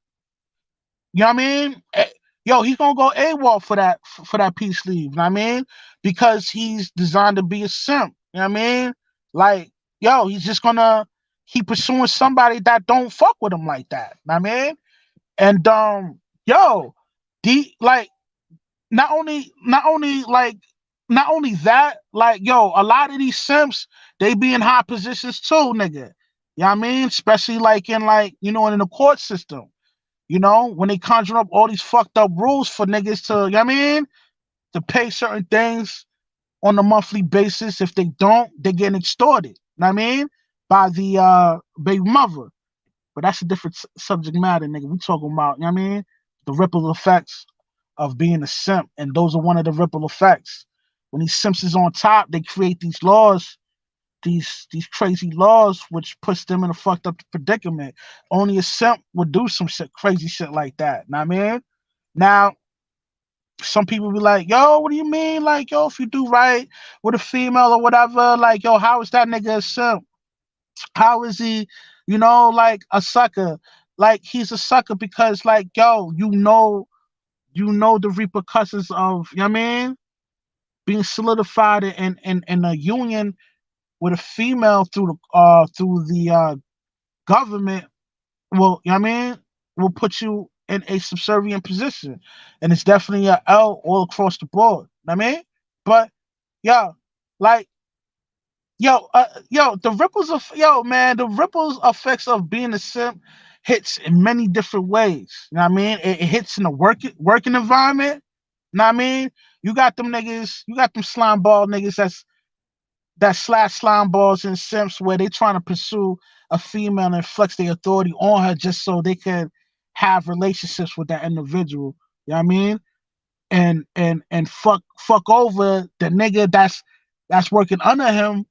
You know what I mean? Yo, he's gonna go AWOL for that peace leave. You know what I mean? Because he's designed to be a simp. You know what I mean? Like, yo, he's just gonna he pursuing somebody that don't fuck with him like that. You know what I mean? And yo, like not only that, like yo, a lot of these simps, they be in high positions too, nigga. You know what I mean? Especially like in like, in the court system. When they conjure up all these fucked up rules for niggas to, you know what I mean, to pay certain things on a monthly basis. If they don't, they get extorted. You know what I mean? By the baby mother. But that's a different subject matter, nigga. We talking about, you know what I mean? The ripple effects of being a simp. And those are one of the ripple effects. When these simps is on top, they create these laws, these crazy laws, which puts them in a fucked up predicament. Only a simp would do some shit, crazy shit like that. Know what I mean? Now, some people be like, yo, what do you mean? Like, yo, if you do right with a female or whatever, like, yo, how is that nigga a simp? How is he, like a sucker? Like, he's a sucker because, like, yo, you know the repercussions of, you know what I mean, being solidified in a union with a female through the government will, you know what I mean, will put you in a subservient position. And it's definitely a L all across the board. You know what I mean? But yo, like the ripples of yo, man, the ripples effects of being a simp hits in many different ways. You know what I mean? It hits in the working environment. You know what I mean? You got them slime ball niggas that slash slime balls and simps where they trying to pursue a female and flex their authority on her just so they can have relationships with that individual. You know what I mean? And fuck over the nigga that's working under him,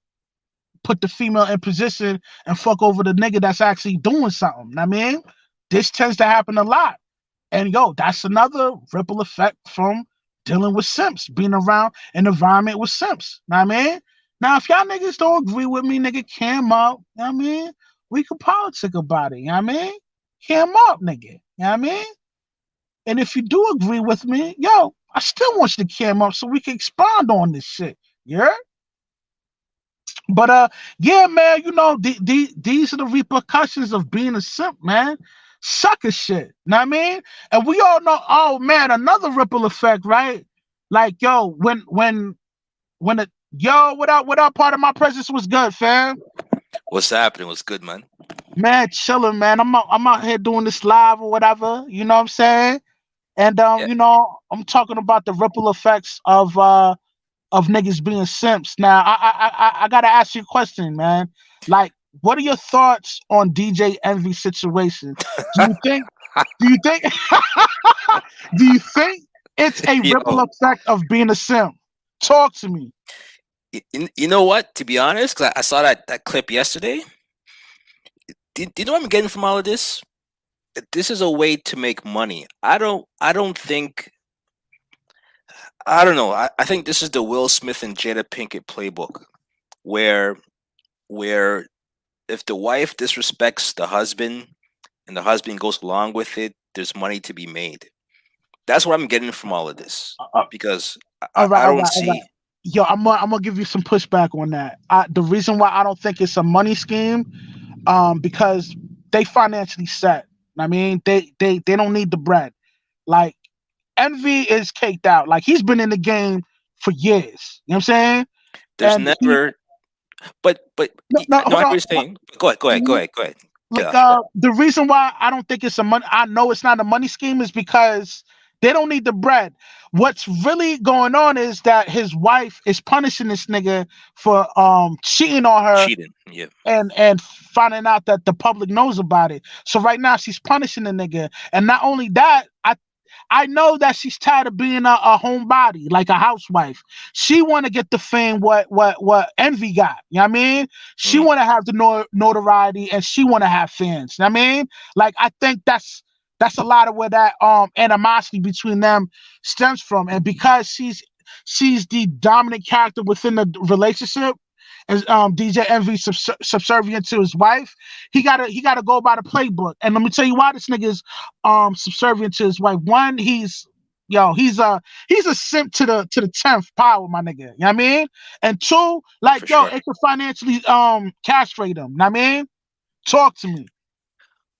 put the female in position and fuck over the nigga that's actually doing something. You know what I mean? This tends to happen a lot. And yo, that's another ripple effect from dealing with simps, being around an environment with simps. Know what I mean? Now, if y'all niggas don't agree with me, nigga, cam up. You know what I mean? We could politic about it. You know what I mean? Cam up, nigga. You know what I mean? And if you do agree with me, yo, I still want you to cam up so we can expound on this shit. Yeah? But yeah, man, these are the repercussions of being a simp, man. Sucker shit. Know what I mean? And we all know, oh man, another ripple effect, right? Like, yo, when it yo, what up part of my presence was good, fam. What's happening? What's good, man? Man, chilling, man. I'm out here doing this live or whatever, you know what I'm saying? And Yeah. I'm talking about the ripple effects of niggas being simps. Now, I gotta ask you a question, man. Like, what are your thoughts on DJ Envy situation? Do you think? Do you think? Do you think it's a ripple Yo, effect of being a simp? Talk to me. you know what? To be honest, 'cause I saw that clip yesterday. Do you know what I'm getting from all of this? This is a way to make money. I don't think. I don't know. I think this is the Will Smith and Jada Pinkett playbook, where where if the wife disrespects the husband and the husband goes along with it, there's money to be made. That's what I'm getting from all of this, Uh, uh, because all right, I all don't right, all right. see. Yo, I'm gonna give you some pushback on that. The reason why I don't think it's a money scheme, because they financially set. I mean, they don't need the bread. Like, Envy is caked out. Like, he's been in the game for years. You know what I'm saying? There's And he never, but no, no, no, hold I on. understand. Go ahead, go ahead, go Mhm. ahead, go ahead. Get Like, off. Go ahead. the reason why I don't think it's a money, I know it's not a money scheme, is because they don't need the bread. What's really going on is that his wife is punishing this nigga for cheating on her Cheating. Yeah. and finding out that the public knows about it. So right now she's punishing the nigga, and not only that, I know that she's tired of being a homebody, like a housewife. She want to get the fame what Envy got. You know what I mean? She Mm. want to have the notoriety, and she want to have fans. You know what I mean? Like, I think that's a lot of where that animosity between them stems from. And because she's the dominant character within the relationship, as DJ Envy subservient to his wife. He gotta go by the playbook. And let me tell you why this nigga is subservient to his wife. One, he's a simp to the 10th power, my nigga. You know what I mean? And two, for like sure. it could financially castrate him. You know what I mean? Talk to me.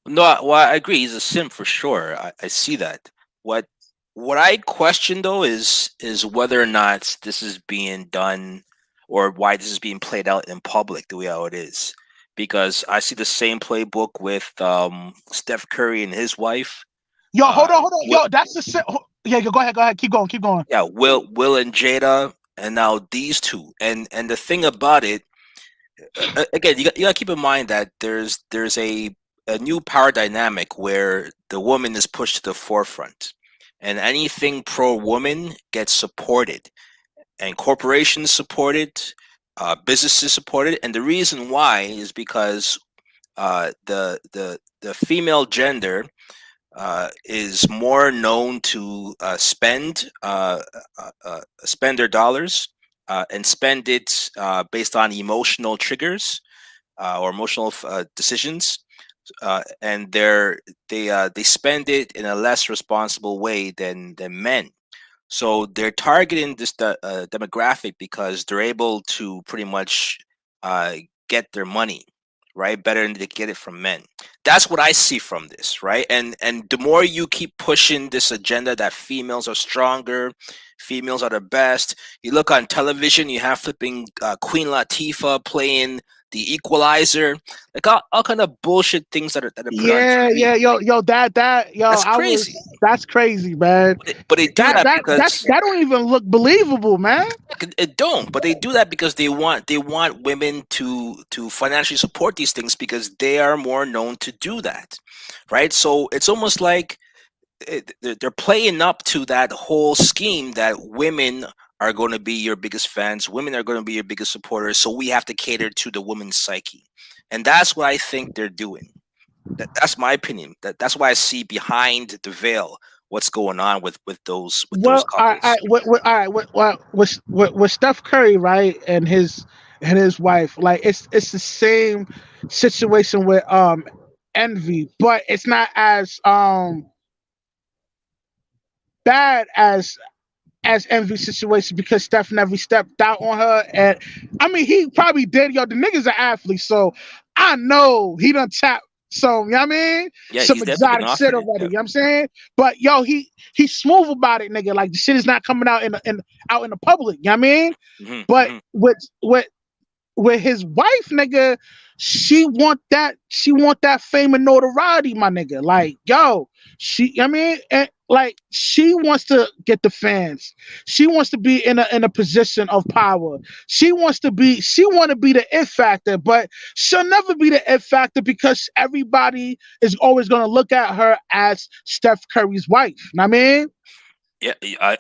No, well, I agree. He's a simp for sure. I see that. What what I question though is whether or not this is being done, or why this is being played out in public the way how it is. Because I see the same playbook with Steph Curry and his wife. Yo, Uh, hold on. Yo, that's the yeah. Go ahead. Keep going. yeah, Will and Jada, and now these two. And the thing about it, again, you got to keep in mind that there's a new power dynamic where the woman is pushed to the forefront, and anything pro woman gets supported, and corporations support it, businesses support it, and the reason why is because the female gender is more known to spend their dollars, and spend it based on emotional triggers, or emotional decisions, and they spend it in a less responsible way than men. So they're targeting this demographic because they're able to pretty much uh, get their money, right, better than they get it from men. That's what I see from this, right? And the more you keep pushing this agenda that females are stronger, females are the best. You look on television, you have flipping Queen Latifah playing the Equalizer, like all kind of bullshit things that are put on TV. Yo, yo, That's I was, crazy. that's crazy, man. But they do that because That don't even look believable, man. it don't. But they do that because they want women to financially support these things because they are more known to do that, right? So it's almost like they're playing up to that whole scheme that women are going to be your biggest fans, women are going to be your biggest supporters, so we have to cater to the woman's psyche, and that's what I think they're doing. That's my opinion. That's why I see behind the veil what's going on with those Well, couples. all right, with Steph Curry, right, and his wife, like it's the same situation with Envy, but it's not as bad as Envy's situation because Steph never stepped out on her. And I mean, he probably did. Yo, the nigga's an athlete, so I know he done tap some, you know what I mean? Yeah, Some he's definitely been exotic shit offered it. already, Yeah. you know what I'm saying? But yo, he's smooth about it, nigga. Like the shit is not coming out in out in the public, you know what I mean? Hmm. But Hmm. with his wife, nigga, she want that fame and notoriety, my nigga. Like, yo, I mean, and like she wants to get the fans. She wants to be in a position of power. She want to be the it factor, but she'll never be the it factor because everybody is always gonna look at her as Steph Curry's wife. Know what I mean? Yeah,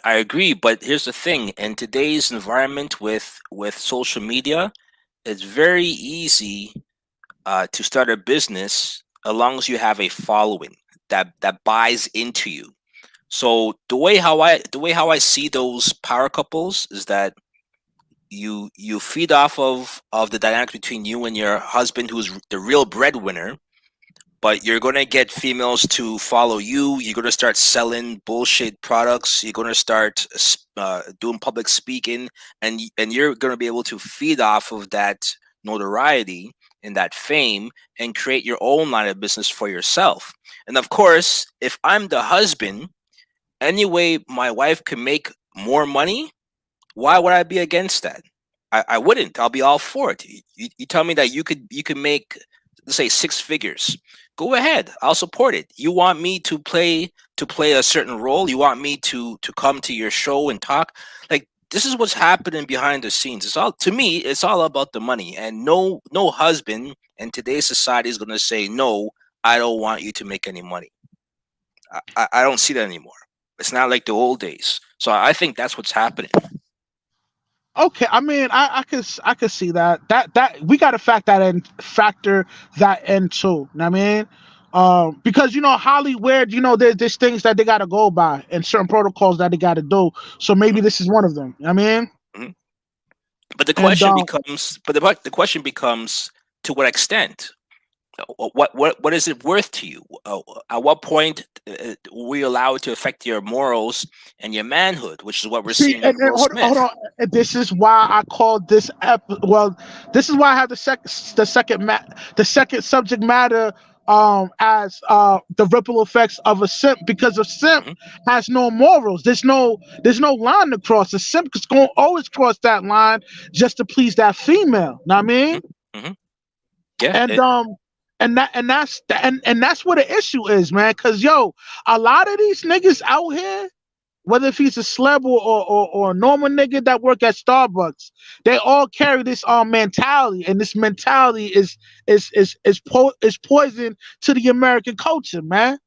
I agree. But here's the thing: in today's environment with social media, it's very easy to start a business as long as you have a following that buys into you. So the way how I see those power couples is that you feed off of the dynamic between you and your husband, who's the real breadwinner, but you're going to get females to follow you. You're going to start selling bullshit products. You're going to start doing public speaking, and you're going to be able to feed off of that notoriety and that fame and create your own line of business for yourself. And of course, if I'm the husband, any way my wife can make more money, why would I be against that? I wouldn't. I'll be all for it. You tell me that you could make, let's say, six figures. Go ahead. I'll support it. You want me to play a certain role? You want me to come to your show and talk? Like, this is what's happening behind the scenes. It's all, to me, it's all about the money. And no husband in today's society is gonna say no. I don't want you to make any money. I don't see that anymore. It's not like the old days. So I think that's what's happening. Okay, I mean, I could see that. That we got to factor that in too. Know what I mean, because Hollywood, there's things that they got to go by and certain protocols that they got to do. So maybe Mhm, this is one of them. You know what I mean, mhm. But the And question becomes, the question becomes, to what extent? What is it worth to you? At what point were you allowed to affect your morals and your manhood, which is what we're see, seeing with and Will hold Smith? on. And this is why I called this well, this is why I have the second subject matter as the ripple effects of a simp, because a simp Hmm. has no morals. There's no line to cross. A simp is going to always cross that line just to please that female. Know what I Hmm. mean? Hmm. Yeah. And and that's what the issue is, man. Cause yo, a lot of these niggas out here, whether if he's a celeb or a normal nigga that work at Starbucks, they all carry this mentality, and this mentality is poison to the American culture, man.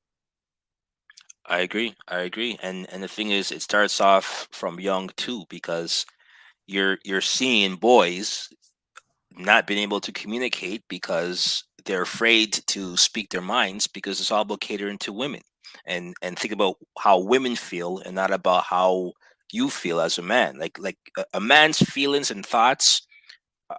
I agree. I agree. And the thing is, it starts off from young too, because you're seeing boys not being able to communicate because they're afraid to speak their minds because it's all about catering to women, and think about how women feel and not about how you feel as a man. A man's feelings and thoughts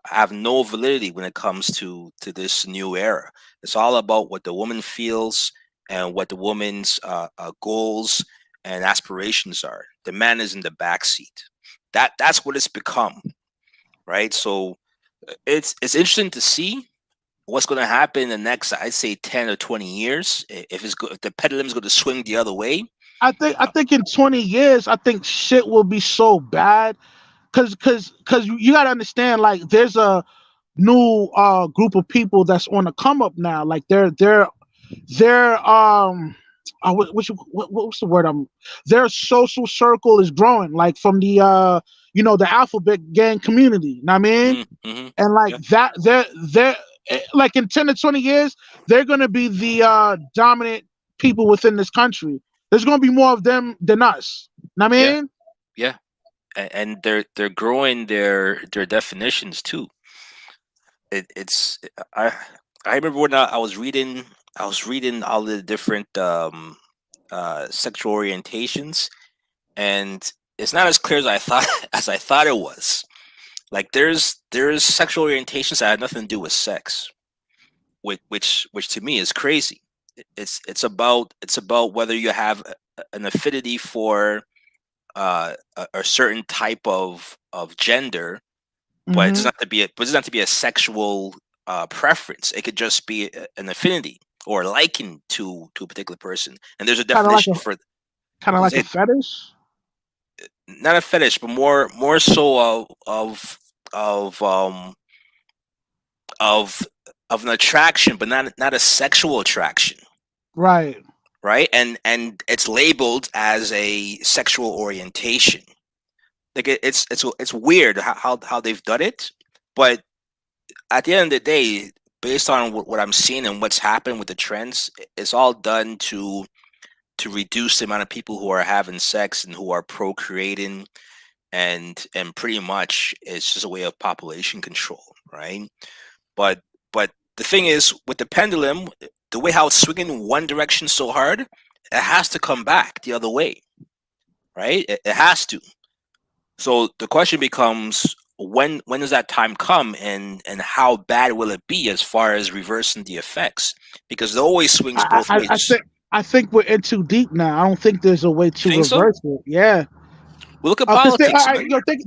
have no validity when it comes to this new era. It's all about what the woman feels and what the woman's goals and aspirations are. The man is in the back seat. That's what it's become, right? So it's interesting to see what's going to happen in the next, I'd say, 10 or 20 years. If the pendulum's going to swing the other way. I think in 20 years, I think shit will be so bad. Cause you gotta understand, like there's a new group of people that's on the come up now. Like they're what's the word? Their social circle is growing, like from the the alphabet gang community. Know what I mean? Mm-hmm. And like Yeah, that, they're like in 10 to 20 years, they're gonna be the dominant people within this country. There's gonna be more of them than us. Know what I yeah, mean? yeah. And they're growing their definitions too. It's I remember when I was reading all the different sexual orientations, and it's not as clear as I thought as I thought it was. Like there's sexual orientations that had nothing to do with sex, which to me is crazy. It's about whether you have an affinity for a certain type of gender, but it doesn't Mm-hmm. have to be a sexual preference. It could just be an affinity or a liking to a particular person, and there's a Kind of like definition a for kind of like a it. fetish. Not a fetish, but more so of of an attraction, but not a sexual attraction, Right. right? And it's labeled as a sexual orientation. Like it's weird how they've done it, but at the end of the day, based on what I'm seeing and what's happened with the trends, it's all done to reduce the amount of people who are having sex and who are procreating, and pretty much it's just a way of population control, right? But the thing is, with the pendulum, the way how it's swinging one direction so hard, it has to come back the other way, right? It has to. So the question becomes, when does that time come, and how bad will it be as far as reversing the effects? Because it always swings I, both I, ways. I think I think we're in too deep now. I don't think there's a way You to think so? reverse it. Yeah, We look at because politics, man.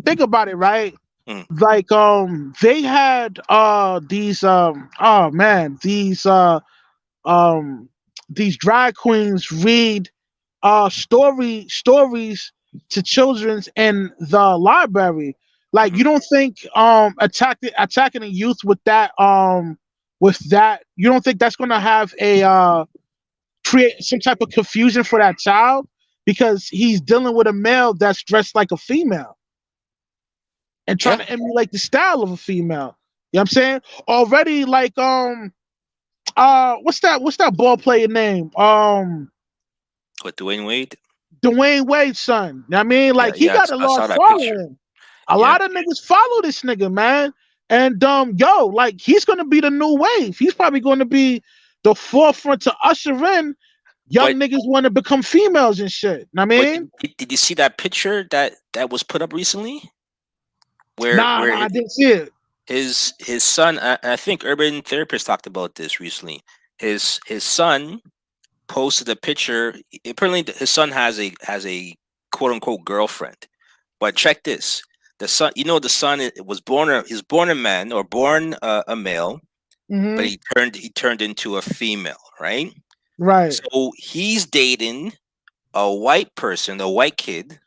think about it, right? Mm, Like they had these oh man um these drag queens read stories to children's in the library. Like mhm. you don't think attacking the youth with that, you don't think that's gonna have a create some type of confusion for that child, because he's dealing with a male that's dressed like a female and trying Yeah, to emulate the style of a female. You know what I'm saying? Already like what's that ball player name? with Dwayne Wade. Dwayne Wade's son. You know what I mean? Yeah, Like he yeah. got a I large saw that picture. following. A Yeah, lot of niggas follow this nigga, man. And yo, like he's gonna be the new wave. He's probably gonna be the forefront to usher in young but niggas want to become females and shit. Know what I but mean? did you see that picture that was put up recently? where Nah, I didn't see it. his son. I think Urban Therapist talked about this recently. His son posted a picture. Apparently, his son has a quote unquote girlfriend. But check this: the son, the son was born he's born a man or born a male, but Hmm. he turned into a female, right? Right. So he's dating a white person, a white kid,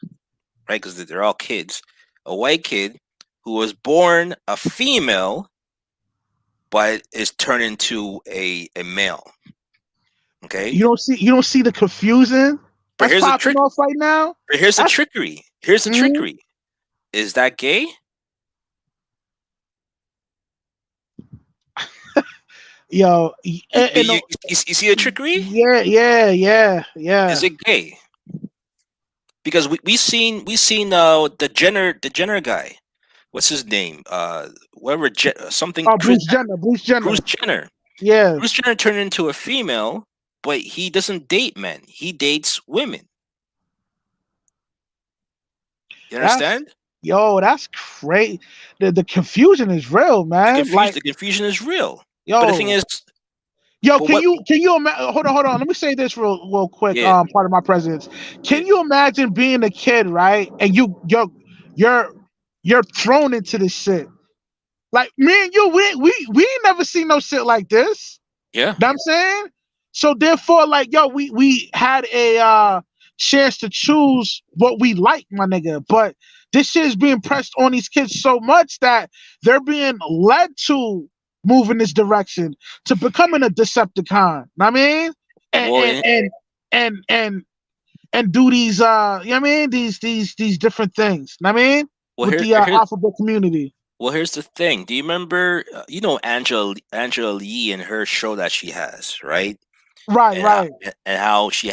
right? Because they're all kids. A white kid who was born a female, but is turned into a male. Okay, You don't see the confusion but that's here's the popping trick. off right now. But here's the That's trickery. Here's the mhm. trickery. Is that gay? Yo, You see the trickery? yeah, yeah, yeah, Is yeah. it gay? Because we seen the Jenner guy. What's his name? Whatever something Oh, Bruce Jenner, Bruce Bruce Jenner. Jenner. Yeah, Bruce Jenner turned into a female, but he doesn't date men. He dates women. You that's understand? that's great. The confusion is real, man. Like, The confusion is real. But the thing yo, is, yo, but can what? you imagine? Hold on. Let me say this real quick. Yeah, Part of my presence. yeah, Can you imagine being a kid, right? And you're you're thrown into this shit. Like me and you, we ain't never seen no shit like this. yeah. Know what I'm saying? So therefore, like, yo, we had a chance to choose what we like, my nigga. But this shit is being pressed on these kids so much that they're being led to move in this direction to becoming a Decepticon. Know what I mean? And Well, and and and and, and do these you know what I mean? These different things. Know what I mean? well, With here, the here, alphabet community. well, here's the thing. Do you remember? Angela Lee and her show that she has, right? Right, and how, right. and how she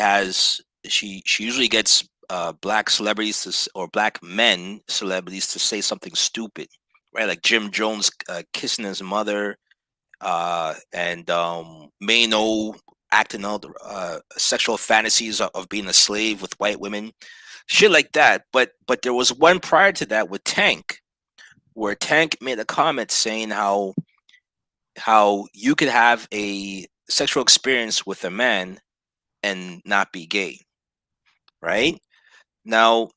usually gets black celebrities or black men celebrities to say something stupid, right? Like Jim Jones kissing his mother, and Mano acting out sexual fantasies of being a slave with white women, shit like that. But there was one prior to that with Tank, where Tank made a comment saying how you could have a sexual experience with a man and not be gay, right? Now,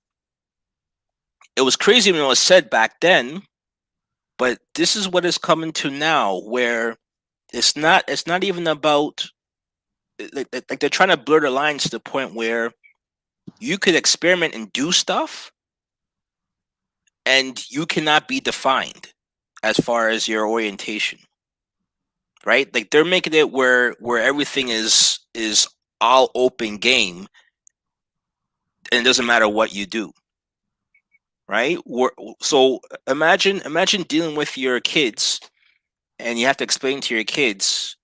it was crazy when it was said back then, but this is what is coming to now, where it's not even about like they're trying to blur the lines to the point where you could experiment and do stuff, and you cannot be defined as far as your orientation, right? Like they're making it where everything is all open game, and it doesn't matter what you do, right? So imagine dealing with your kids, and you have to explain to your kids,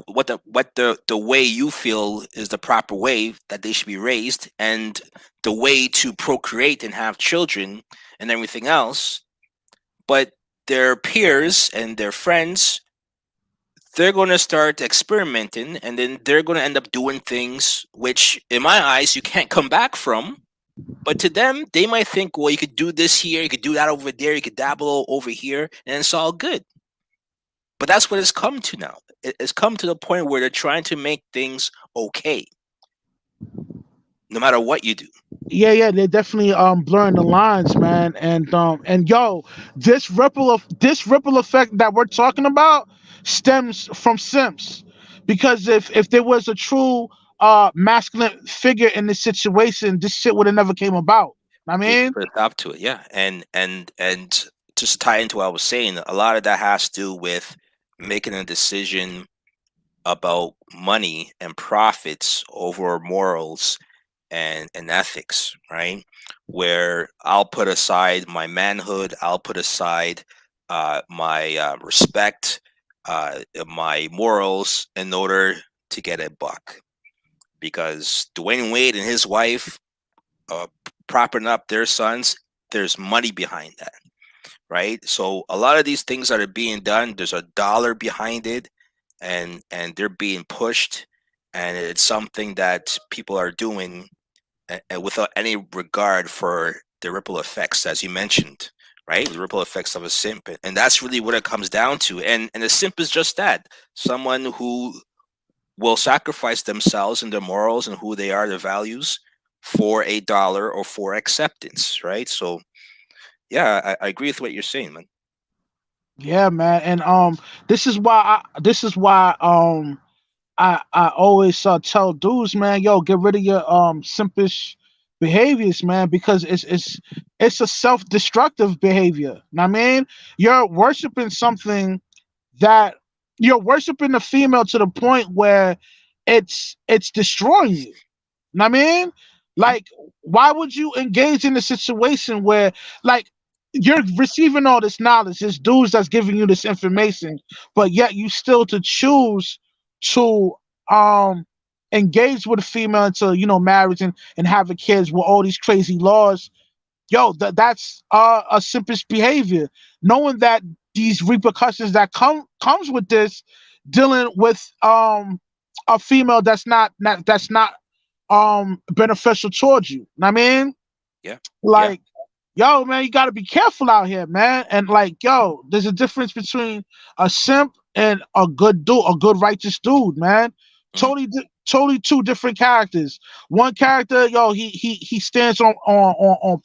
what the way you feel is the proper way that they should be raised, and the way to procreate and have children and everything else. But their peers and their friends, they're going to start experimenting, and then they're going to end up doing things which in my eyes you can't come back from. But to them, they might think, well, you could do this here, you could do that over there, you could dabble over here, and it's all good. But that's what it's come to now. It's come to the point where they're trying to make things okay, no matter what you do. Yeah, yeah, they're definitely blurring the lines, man. And yo, this ripple effect that we're talking about stems from Simps. Because if there was a true masculine figure in this situation, this shit would have never came about. I They mean, put a stop to it, yeah. And just to tie into what I was saying, a lot of that has to do with making a decision about money and profits over morals and ethics, right? Where I'll put aside my manhood, I'll put aside my respect, my morals in order to get a buck. Because Dwayne Wade and his wife uh, propping up their sons, there's money behind that, right? So a lot of these things that are being done, there's a dollar behind it, and they're being pushed, and it's something that people are doing without any regard for the ripple effects, as you mentioned, right? The ripple effects of a simp, and that's really what it comes down to. And a simp is just that: someone who will sacrifice themselves and their morals and who they are, their values, for a dollar or for acceptance, right? So yeah, I agree with what you're saying, man. Yeah, man. And this is why I always tell dudes, man, yo, get rid of your simpish behaviors, man, because it's a self-destructive behavior. Know what I mean, you're worshiping something that you're worshiping the female to the point where it's destroying you. Know what I mean? Mhm. Like, why would you engage in a situation where, like, you're receiving all this knowledge, this dudes that's giving you this information, but yet you still to choose to um engage with a female into marriage and having kids with all these crazy laws. Yo, that's a simpish behavior, knowing that these repercussions that comes with this, dealing with a female that's not beneficial towards you. Know what I mean? Yeah, yeah. Like, yo, man, you got to be careful out here, man. And like, yo, there's a difference between a simp and a good dude, a good righteous dude, man. Mhm. Totally two different characters. One character, yo, he stands on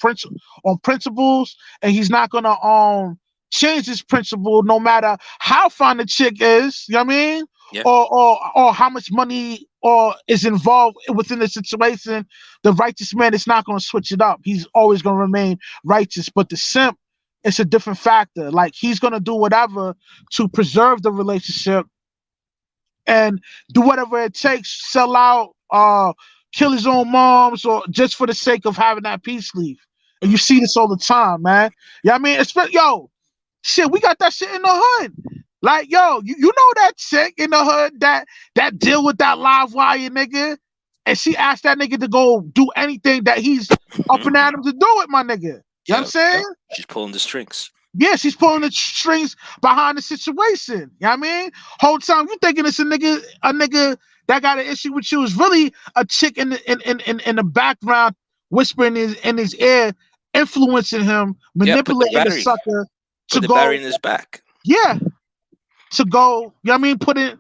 principles, and he's not gonna change his principle no matter how fine the chick is. You know what I mean? Yeah, Or how much money or is involved within the situation. The righteous man is not going to switch it up. He's always going to remain righteous. But the simp, it's a different factor. Like, he's going to do whatever to preserve the relationship and do whatever it takes, sell out, kill his own moms, or just for the sake of having that peace leave. And you mhm. see this all the time, man. Yeah, I mean, yo, shit, we got that shit in the hood. Like, yo, you know that chick in the hood that deal with that live wire nigga, and she asked that nigga to go do anything that he's up and at him to do it, my nigga. You know what I'm Yeah, yeah. saying? She's pulling the strings. Yeah, she's pulling the strings behind the situation. You know what I mean? Whole time you thinking it's a nigga that got an issue with you is really a chick in the background whispering in his ear, influencing him, Yeah, manipulating the sucker put to the battery in go, his back. yeah, to go, you know what I mean, put in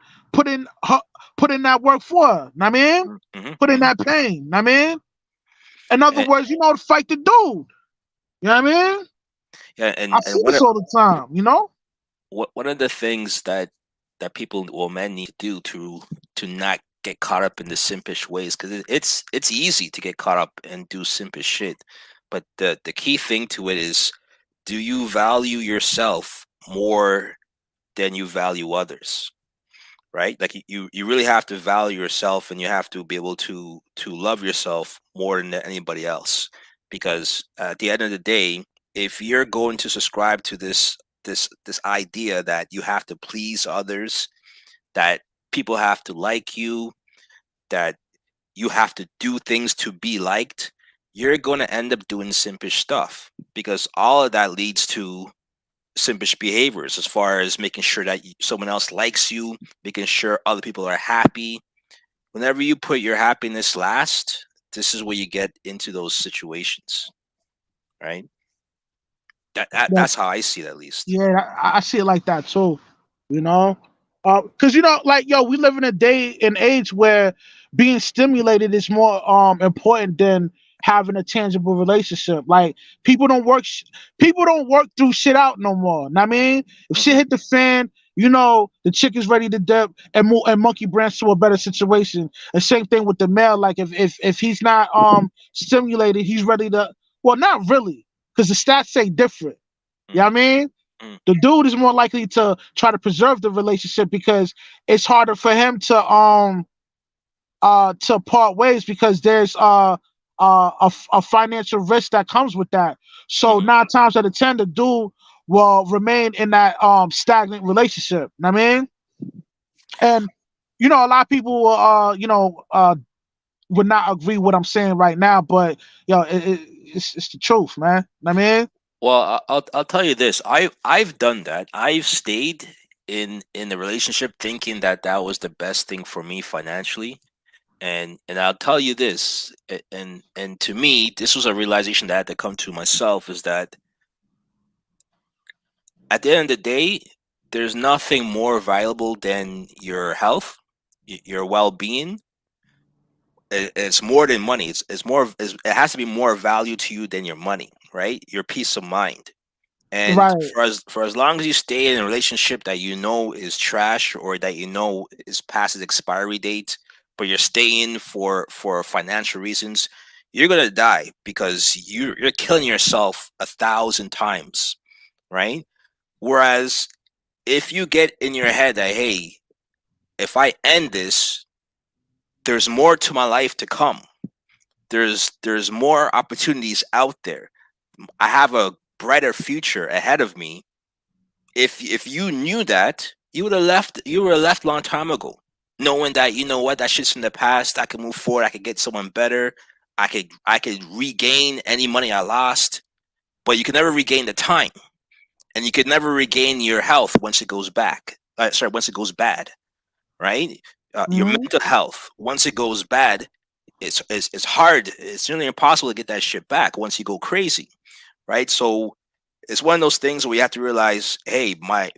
her put in that work for her. Know what I mean? Hmm, Put in hmm. that pain. Know what I mean? In other And, words, to fight the dude. You know what I mean? yeah, I and see this all the time. one of the things that people or men need to do to not get caught up in the simpish ways, because it's easy to get caught up and do simpish shit, but the key thing to it is, do you value yourself more than you value others? Right, like you really have to value yourself, and you have to be able to love yourself more than anybody else, because at the end of the day, if you're going to subscribe to this idea that you have to please others, that people have to like you, that you have to do things to be liked, you're going to end up doing simpish stuff, because all of that leads to simpish behaviors, as far as making sure that someone else likes you, making sure other people are happy. Whenever you put your happiness last, this is where you get into those situations, right? That's how I see it, at least. Yeah, I see it like that too. You know, because like, yo, we live in a day and age where being stimulated is more important than having a tangible relationship. Like, people don't work, people don't work through shit out no more. Know what I mean, if shit Hmm. hit the fan, the chick is ready to dip and move and monkey branch to a better situation. And same thing with the male. Like, if he's not stimulated, he's ready to. Well, not really, because the stats say different. You know what I Hmm. mean? The dude is more likely to try to preserve the relationship because it's harder for him to part ways because there's a financial risk that comes with that. So Hmm. 9 times out of 10, the dude will remain in that stagnant relationship. Know what I mean? And a lot of people will would not agree with what I'm saying right now, but it's the truth, man. Know what I mean? Well, I'll tell you this. I've done that. I've stayed in the relationship thinking that that was the best thing for me financially, And I'll tell you this, and to me, this was a realization that I had to come to myself, is that at the end of the day, there's nothing more valuable than your health, your well-being. It's more than money. It's more it has to be more value to you than your money, right? Your peace of mind. And Right. for as long as you stay in a relationship that you know is trash, or that you know is past its expiry date, but you're staying for financial reasons, you're gonna die, because you're killing yourself 1,000 times, right? Whereas if you get in your head that, hey, if I end this, there's more to my life to come. There's more opportunities out there. I have a brighter future ahead of me. If you knew that, you would have left. You would have left long time ago, knowing that, you know what, that shit's in the past. I could move forward. I could get someone better. I could regain any money I lost, but you can never regain the time, and you could never regain your health once it goes back. Sorry, once it goes bad, right? Your Hmm. mental health, once it goes bad, it's hard. It's nearly impossible to get that shit back once you go crazy, right? So it's one of those things where you have to realize, hey, my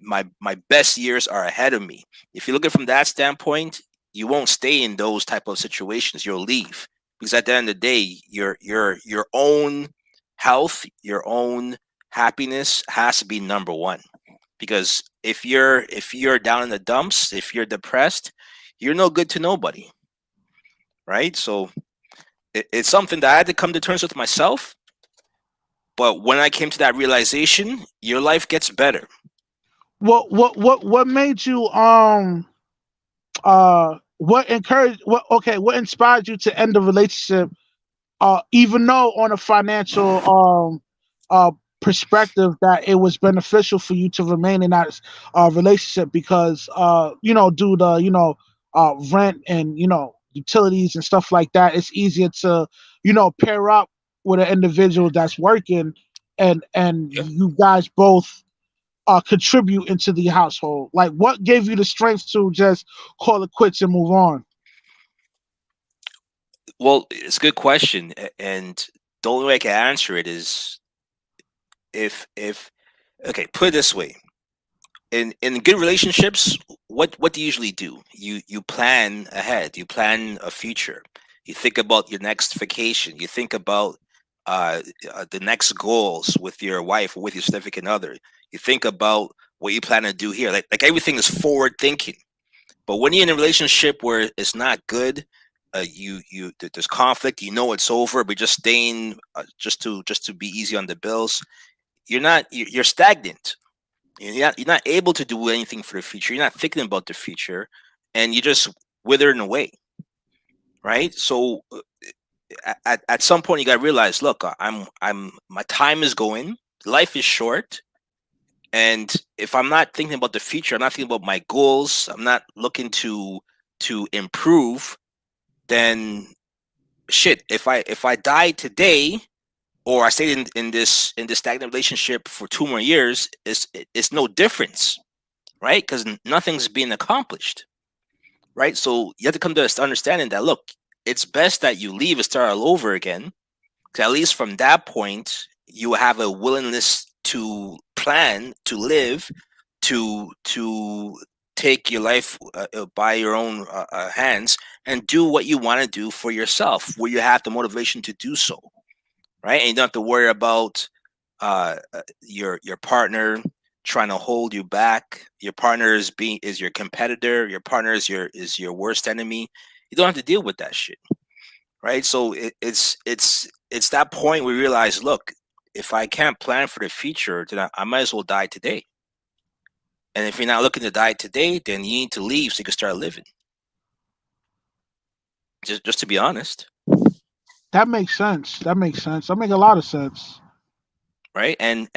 best years are ahead of me. If you look at it from that standpoint, you won't stay in those type of situations. You'll leave, because at the end of the day, your own health, your own happiness has to be number one. Because if you're down in the dumps, if you're depressed, you're no good to nobody, right? So it's something that I had to come to terms with myself. But when I came to that realization, your life gets better. What made you what encouraged what okay what inspired you to end the relationship, even though on a financial perspective that it was beneficial for you to remain in that relationship, because due to rent and utilities and stuff like that, it's easier to pair up with an individual that's working, and Yeah. you guys both contribute into the household. Like, what gave you the strength to just call it quits and move on? Well, it's a good question, and the only way I can answer it is, if okay, put it this way: in good relationships, what do you usually do? You plan ahead. You plan a future. You think about your next vacation. You think about uh, the next goals with your wife or with your significant other. You think about what you plan to do here. Like everything is forward thinking. But when you're in a relationship where it's not good, there's conflict. You know it's over, but just staying just to be easy on the bills. You're stagnant. You're not able to do anything for the future. You're not thinking about the future, and you're just withering away, right? So at some point you got to realize, look, I'm my time is going. Life is short, and if I'm not thinking about the future, I'm not thinking about my goals. I'm not looking to improve. Then shit. If I die today, or I stayed in this stagnant relationship for 2 more years, it's no difference, right? Because nothing's being accomplished, right? So you have to come to this understanding that, look, it's best that you leave and start all over again. Because at least from that point, you have a willingness to plan, to live, to take your life by your own hands, and do what you want to do for yourself, where you have the motivation to do so, right? And you don't have to worry about your partner trying to hold you back. Your partner is your competitor. Your partner is your worst enemy. You don't have to deal with that shit, right? So it's that point where we realize, look, if I can't plan for the future, then I might as well die today. And if you're not looking to die today, then you need to leave so you can start living. Just to be honest, That makes sense. That makes sense. That makes a lot of sense. right? And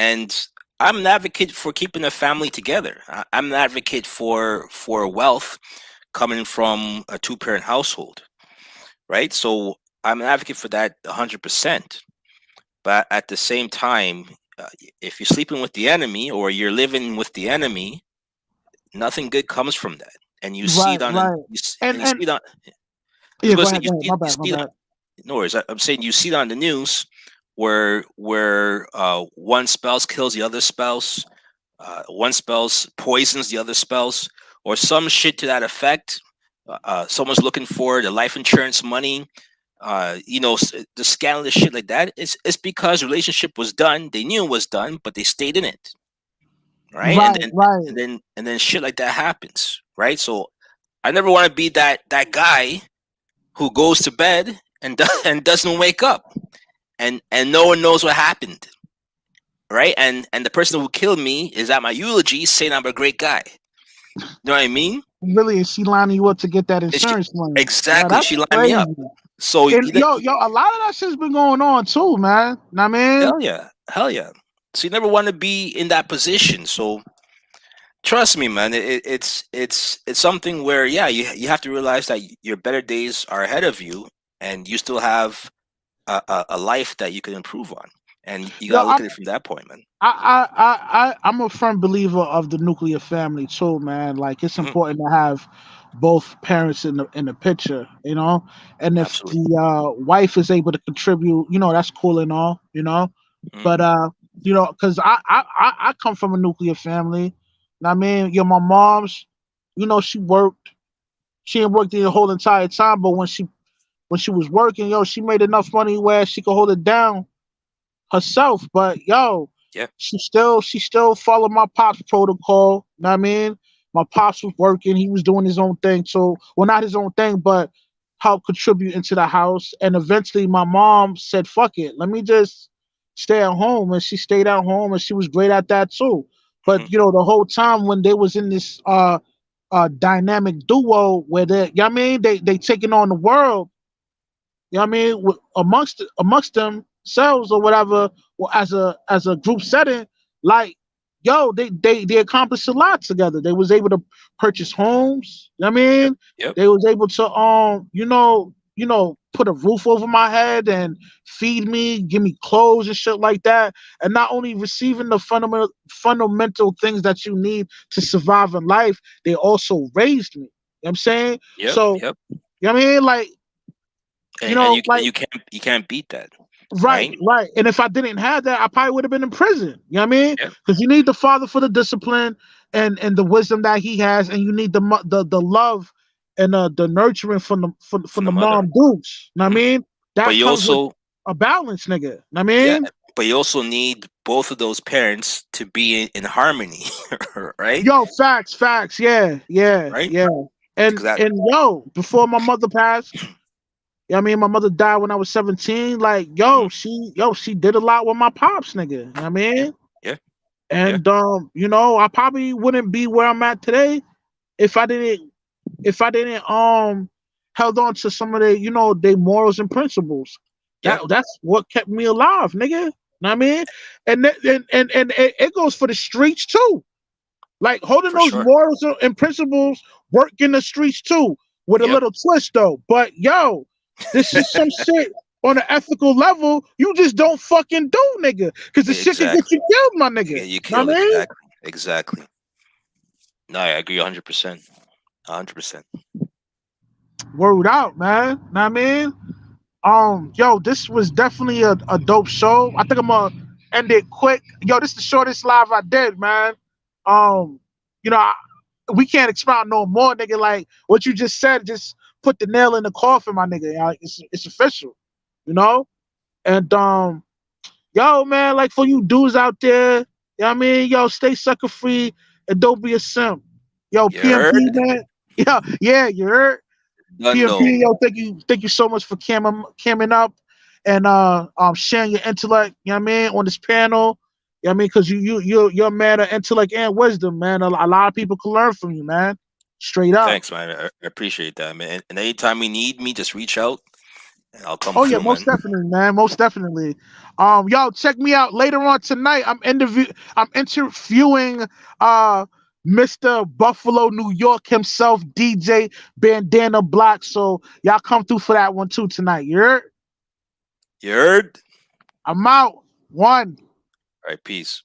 I'm an advocate for keeping a family together. I'm an advocate for wealth coming from a two-parent household, right? So I'm an advocate for that 100%. But at the same time, if you're sleeping with the enemy or you're living with the enemy, nothing good comes from that. And you see Right, it on, right. you, s- And and you see and it on. I was Yeah, gonna go say ahead, go ahead. My you bad, my see it. bad. No worries. I'm saying you see it on the news where one spouse kills the other spouse, one spouse poisons the other spouse, or some shit to that effect. Someone's looking for the life insurance money. The scandalous shit like that. It's because relationship was done. They knew it was done, but they stayed in it, right? And Right, then right. shit like that happens, right? So I never want to be that guy who goes to bed and and doesn't wake up, and no one knows what happened, right? And the person who killed me is at my eulogy saying I'm a great guy. You know what I mean? Really, is she lining you up to get that And she, insurance money? Yeah, exactly, that's she lined me up. crazy. So And yo, a lot of that shit's been going on too, man. Know what I mean, hell yeah, hell yeah. So you never want to be in that position. So trust me, man. It's something where yeah, you have to realize that your better days are ahead of you, and you still have a life that you can improve on, and you yo, gotta look at it from that point, man. I'm a firm believer of the nuclear family too, man. Like it's Hmm. important to have both parents in the picture, you know. And if Absolutely. the wife is able to contribute, that's cool and all, Hmm. But because I come from a nuclear family. And I mean, my mom's, she worked. She ain't worked the whole entire time, but when she was working, she made enough money where she could hold it down herself. But Yeah. she still followed my pops protocol. Know what I mean? My pops was working, he was doing his own thing. So well, not his own thing, but help contribute into the house. And eventually my mom said, fuck it, let me just stay at home. And she stayed at home and she was great at that too. But Hmm. the whole time when they was in this dynamic duo where they taking on the world, amongst themselves or whatever, or as a group setting, like they accomplished a lot together. They was able to purchase homes. Yep. Yep. They was able to put a roof over my head and feed me, give me clothes and shit like that. And not only receiving the fundamental things that you need to survive in life, they also raised me. You know what I'm saying? Yep. So, Yep. like, And like, you can't beat that, right, right? right. And if I didn't have that, I probably would have been in prison. You know what I mean? Yep. Because you need the father for the discipline and the wisdom that he has, and you need the love and the nurturing from the from, From from the the mother. mom dukes. You know what I Hmm. mean? But That you comes with also a balance, nigga. You know what I yeah, mean? but you also need both of those parents to be in harmony, right? Yo, facts. Yeah, yeah, Right? yeah. And Because that. and yo, before my mother passed, I mean, my mother died when I was 17. Like, Mhm. she did a lot with my pops, nigga. You know what I Yeah. mean? Yeah. Yeah. And I probably wouldn't be where I'm at today if I didn't held on to some of their morals and principles. Yeah. That's what kept me alive, nigga. Know what I mean? And it goes for the streets too. Like holding For those sure. morals and principles work in the streets too, with a Yep. little twist though. But this is some shit on an ethical level you just don't fucking do, nigga. Cause the shit can get Exactly. you killed, my You nigga. get you Know what killed. I mean? Exactly. Exactly. No, I agree 100%. 100%. Word out, man. Know what I mean? Yo, this was definitely a dope show. I think I'm gonna end it quick. Yo, this is the shortest live I did, man. Um, you know, I, we can't expound no more, nigga. Like what you just said, just put the nail in the coffin, my nigga. It's official, you know. And yo, man, like for you dudes out there, what I mean, yo, stay sucker free and don't be a simp. Yo, You PMP, heard? man. Yeah, you heard. Done PMP, know. yo, thank you so much for camming up and sharing your intellect, you know what I mean, on this panel. You know what I mean, because you're a man of intellect and wisdom, man. A lot of people can learn from you, man. Straight up. Thanks, man. I appreciate that, man. And anytime you need me, just reach out and I'll come Oh yeah, through, most man. definitely, man. Most definitely. Yo, check me out later on tonight. I'm interviewing uh Mr. Buffalo, New York himself, DJ Bandana Black. So y'all come through for that one too tonight. You heard? You heard? I'm out. One. All right, peace.